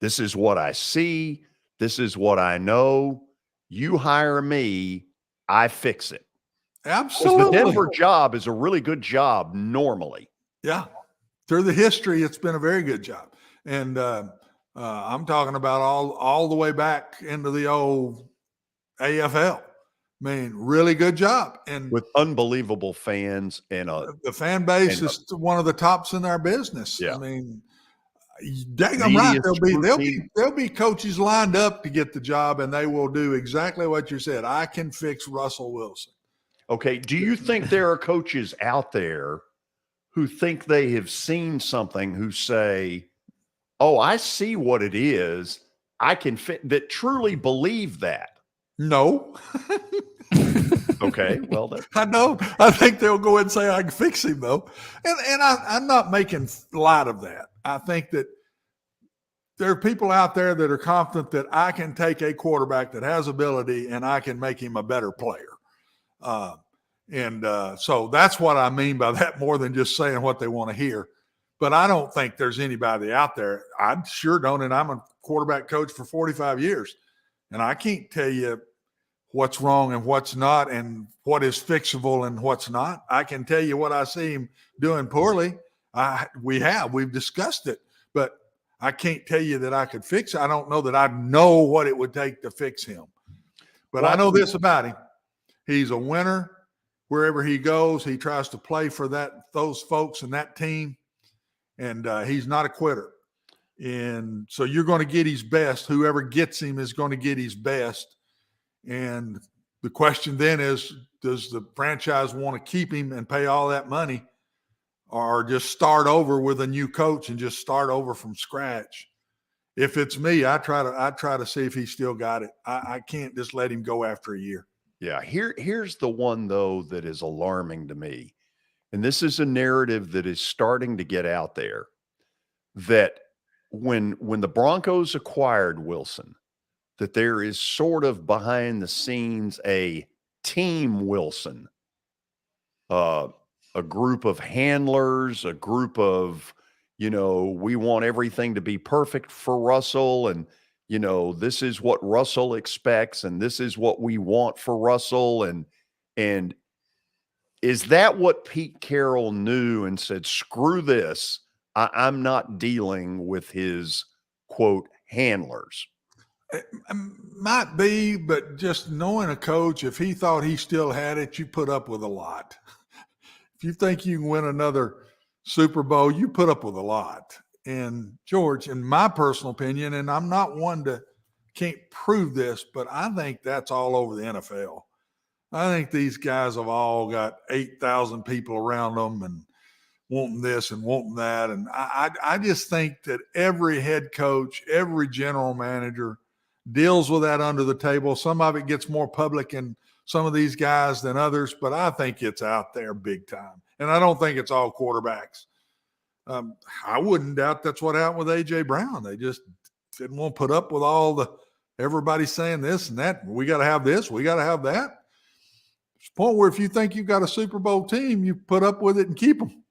This is what I see. This is what I know. You hire me, I fix it. Absolutely. The Denver job is a really good job normally. Yeah. Through the history, it's been a very good job. And I'm talking about all the way back into the old AFL. I mean, really good job. And with unbelievable fans and the fan base is one of the tops in our business. Yeah. I mean, dang them right. There'll be coaches lined up to get the job, and they will do exactly what you said. I can fix Russell Wilson. Okay. Do you think there are coaches out there who think they have seen something, who say, oh, I see what it is, I can fit, that truly believe that? No. Okay, well, I know. I think they'll go and say I can fix him, though. And I'm not making light of that. I think that there are people out there that are confident that I can take a quarterback that has ability and I can make him a better player. So that's what I mean by that, more than just saying what they want to hear. But I don't think there's anybody out there. I sure don't, and I'm a quarterback coach for 45 years, and I can't tell you what's wrong and what's not and what is fixable and what's not. I can tell you what I see him doing poorly. We've discussed it, but I can't tell you that I could fix it. I don't know that I know what it would take to fix him. But I know this about him. He's a winner. Wherever he goes, he tries to play for those folks and that team, and he's not a quitter. And so you're going to get his best. Whoever gets him is going to get his best. And the question then is, does the franchise want to keep him and pay all that money, or just start over with a new coach and just start over from scratch? If it's me, I try to see if he's still got it. I can't just let him go after a year. Yeah, here's the one, though, that is alarming to me. And this is a narrative that is starting to get out there, that when the Broncos acquired Wilson, that there is sort of behind the scenes a team Wilson, a group of handlers, a group of, we want everything to be perfect for Russell, and this is what Russell expects, and this is what we want for Russell. And is that what Pete Carroll knew and said, screw this, I'm not dealing with his, quote, handlers? It might be, but just knowing a coach, if he thought he still had it, you put up with a lot. If you think you can win another Super Bowl, you put up with a lot. And George, in my personal opinion, and I'm not one to can't prove this, but I think that's all over the NFL. I think these guys have all got 8,000 people around them and wanting this and wanting that. And I just think that every head coach, every general manager deals with that under the table. Some of it gets more public in some of these guys than others, but I think it's out there big time. And I don't think it's all quarterbacks. I wouldn't doubt that's what happened with A.J. Brown. They just didn't want to put up with everybody saying this and that. We got to have this. We got to have that. It's a point where if you think you've got a Super Bowl team, you put up with it and keep them.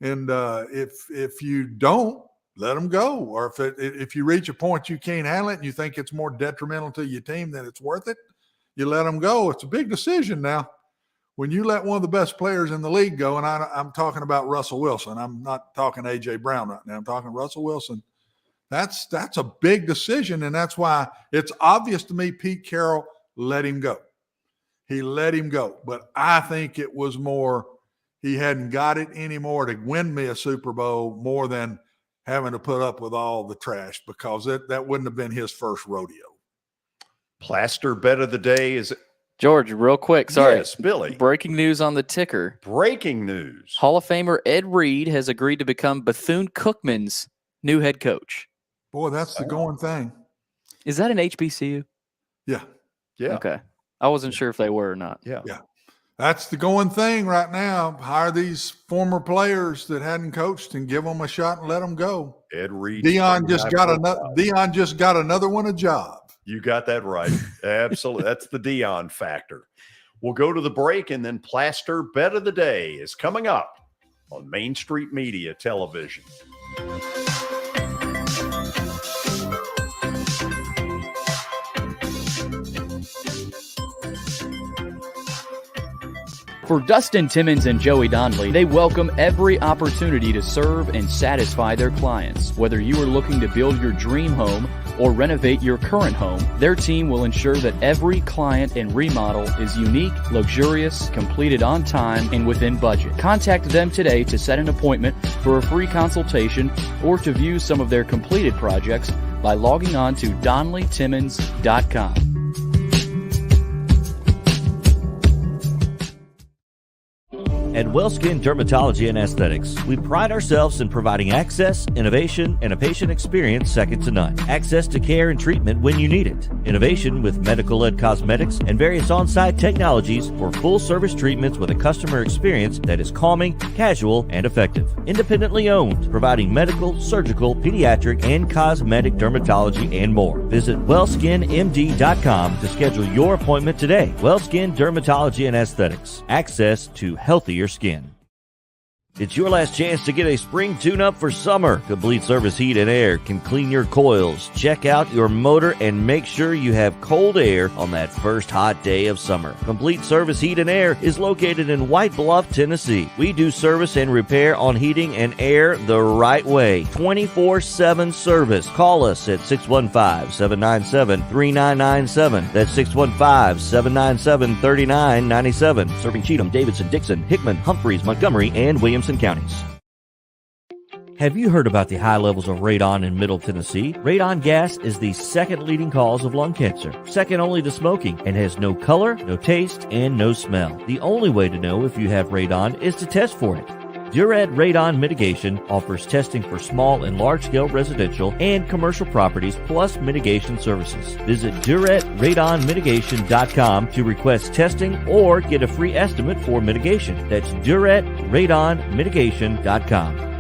And if you don't, let them go. Or if you reach a point you can't handle it and you think it's more detrimental to your team than it's worth it, you let them go. It's a big decision now. When you let one of the best players in the league go, and I'm talking about Russell Wilson. I'm not talking A.J. Brown right now. I'm talking Russell Wilson. That's a big decision, and that's why it's obvious to me Pete Carroll let him go. He let him go. But I think it was more he hadn't got it anymore to win me a Super Bowl more than having to put up with all the trash, because that wouldn't have been his first rodeo. Plaster bet of the day is George, real quick. Sorry. Yes, Billy. Breaking news on the ticker. Breaking news. Hall of Famer Ed Reed has agreed to become Bethune-Cookman's new head coach. Boy, that's the going thing. Is that an HBCU? Yeah. Yeah. Okay. I wasn't sure if they were or not. Yeah. Yeah. That's the going thing right now. Hire these former players that hadn't coached and give them a shot and let them go. Ed Reed. Dion just got another one a job. You got that right. Absolutely. That's the Dion factor. We'll go to the break, and then Plaster Bet of the Day is coming up on Main Street Media Television. For Dustin Timmons and Joey Donnelly, they welcome every opportunity to serve and satisfy their clients. Whether you are looking to build your dream home or renovate your current home, their team will ensure that every client and remodel is unique, luxurious, completed on time, and within budget. Contact them today to set an appointment for a free consultation or to view some of their completed projects by logging on to DonnellyTimmons.com. At WellSkin Dermatology and Aesthetics, we pride ourselves in providing access, innovation, and a patient experience second to none. Access to care and treatment when you need it. Innovation with medical-led cosmetics and various on-site technologies for full-service treatments with a customer experience that is calming, casual, and effective. Independently owned, providing medical, surgical, pediatric, and cosmetic dermatology and more. Visit WellSkinMD.com to schedule your appointment today. WellSkin Dermatology and Aesthetics. Access to healthier skin. It's your last chance to get a spring tune-up for summer. Complete Service Heat and Air can clean your coils, check out your motor, and make sure you have cold air on that first hot day of summer. Complete Service Heat and Air is located in White Bluff, Tennessee. We do service and repair on heating and air the right way. 24/7 service. Call us at 615-797-3997. That's 615-797-3997. Serving Cheatham, Davidson, Dixon, Hickman, Humphreys, Montgomery, and Williamson counties. Have you heard about the high levels of radon in Middle Tennessee? Radon gas is the second leading cause of lung cancer, second only to smoking, and has no color, no taste, and no smell. The only way to know if you have radon is to test for it. Duret Radon Mitigation offers testing for small and large-scale residential and commercial properties, plus mitigation services. Visit DuretRadonMitigation.com to request testing or get a free estimate for mitigation. That's DuretRadonMitigation.com.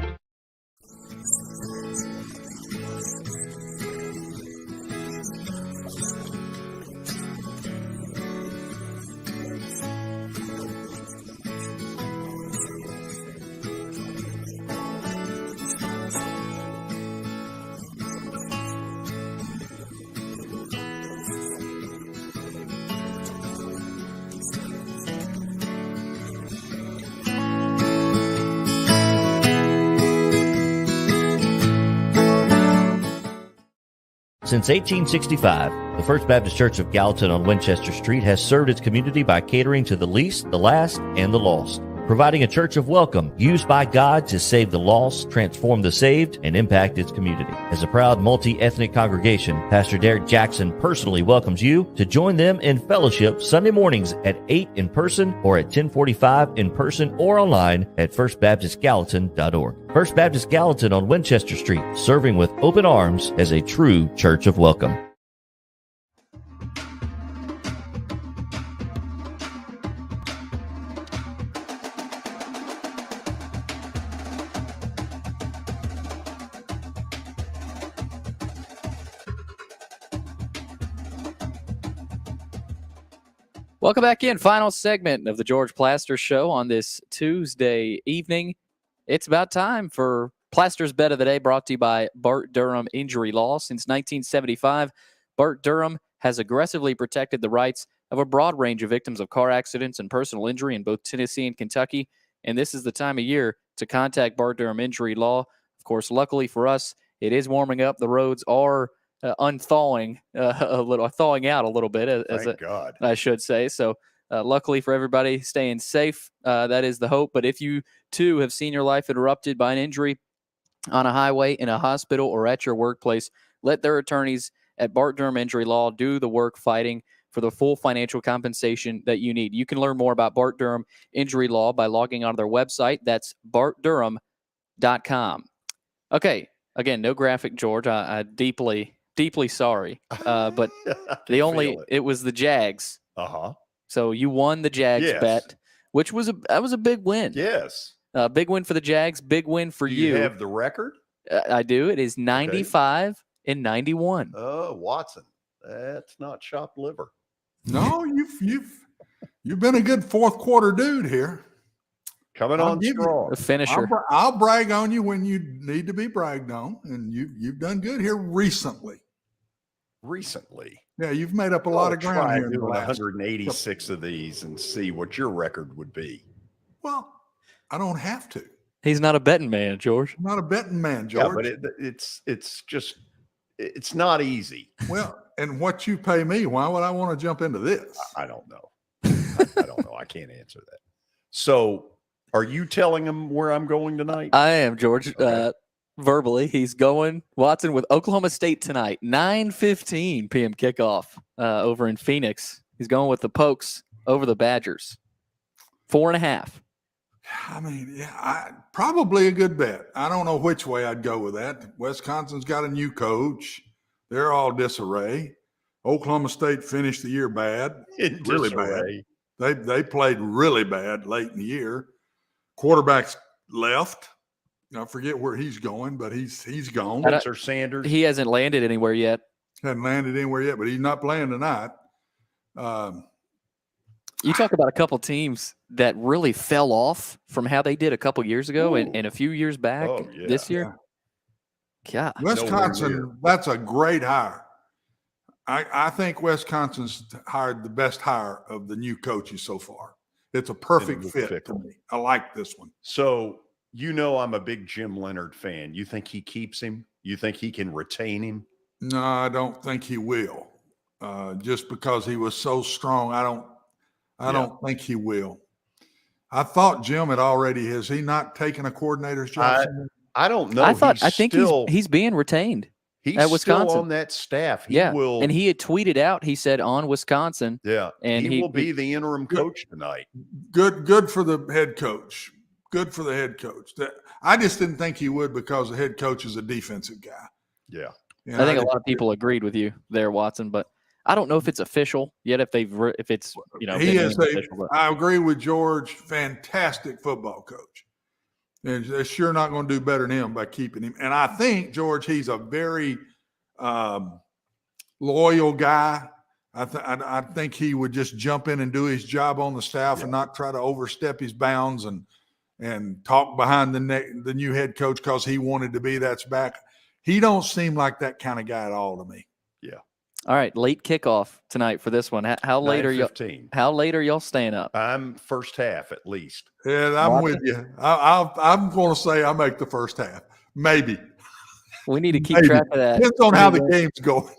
Since 1865, the First Baptist Church of Gallatin on Winchester Street has served its community by catering to the least, the last, and the lost, providing a church of welcome used by God to save the lost, transform the saved, and impact its community. As a proud multi-ethnic congregation, Pastor Derek Jackson personally welcomes you to join them in fellowship Sunday mornings at 8 in person or at 1045 in person or online at firstbaptistgallatin.org. First Baptist Gallatin on Winchester Street, serving with open arms as a true church of welcome. Welcome back in. Final segment of the George Plaster Show on this Tuesday evening. It's about time for Plaster's Bet of the Day, brought to you by Bart Durham Injury Law. Since 1975, Bart Durham has aggressively protected the rights of a broad range of victims of car accidents and personal injury in both Tennessee and Kentucky. And this is the time of year to contact Bart Durham Injury Law. Of course, luckily for us, it is warming up. The roads are thawing out a little bit, Thank God. I should say. So luckily for everybody, staying safe. That is the hope. But if you too have seen your life interrupted by an injury on a highway, in a hospital, or at your workplace, let their attorneys at Bart Durham Injury Law do the work fighting for the full financial compensation that you need. You can learn more about Bart Durham Injury Law by logging on to their website. That's bartdurham.com. Okay, again, no graphic, George. I deeply sorry. But it was the Jags. Uh-huh. So you won the Jags bet, which was a big win. Yes. Big win for the Jags, big win for you. Do you have the record? I do. It is 95 and 91. Oh, Watson. That's not chopped liver. No, you've been a good fourth quarter dude here. Coming on strong. The finisher. I'll brag on you when you need to be bragged on, and you've done good here recently. recently. Yeah, you've made up a lot of ground here in the doing last 186 of these and see what your record would be. Well, I don't have to. He's not a betting man, George. I'm not a betting man, George. Yeah, but it's not easy. Well, and what you pay me, why would I want to jump into this? I don't know. I don't know. I can't answer that. So, are you telling him where I'm going tonight? I am, George. Okay. Verbally, he's going, Watson, with Oklahoma State tonight, 9:15 p.m. kickoff over in Phoenix. He's going with the Pokes over the Badgers. 4.5. I mean, yeah, probably a good bet. I don't know which way I'd go with that. Wisconsin's got a new coach. They're all disarray. Oklahoma State finished the year bad, really bad. They played really bad late in the year. Quarterback's left. I forget where he's going, but he's gone. Spencer Sanders. He hasn't landed anywhere yet. Hadn't landed anywhere yet, but he's not playing tonight. You talk about a couple teams that really fell off from how they did a couple years ago and a few years back this year. Yeah. Wisconsin, that's a great hire. I think Wisconsin's hired the best hire of the new coaches so far. It's a perfect fit to me. I like this one. So, I'm a big Jim Leonard fan. You think he keeps him? You think he can retain him? No, I don't think he will. Just because he was so strong, I don't think he will. I thought Jim has he not taken a coordinator's job? I don't know. I think he's being retained. He's at Wisconsin. Still on that staff. He will, and he had tweeted out. He said on Wisconsin. Yeah, and he will be the interim coach tonight. Good for the head coach. Good for the head coach. I just didn't think he would because the head coach is a defensive guy. Yeah, I think a lot of people agreed with you there, Watson. But I don't know if it's official yet. If it's he is I agree with George. Fantastic football coach. And they're sure not going to do better than him by keeping him. And I think, George, he's a very loyal guy. I think he would just jump in and do his job on the staff and not try to overstep his bounds and talk behind the new head coach because he wanted to be that's back. He don't seem like that kind of guy at all to me. Yeah. All right, late kickoff tonight for this one. How late are you? How late are y'all staying up? I'm first half at least. Yeah, I'm with you. I'm going to say I make the first half. Maybe. We need to keep track of that. Depends on how the game's going.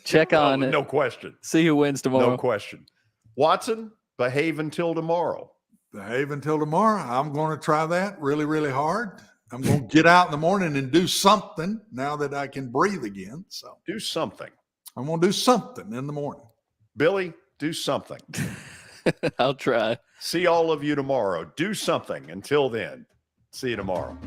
Check on it. No question. See who wins tomorrow. No question. Watson, behave until tomorrow. Behave until tomorrow. I'm going to try that really, really hard. I'm going to get out in the morning and do something now that I can breathe again. So do something. I'm going to do something in the morning. Billy, do something. I'll try. See all of you tomorrow. Do something. Until then, see you tomorrow.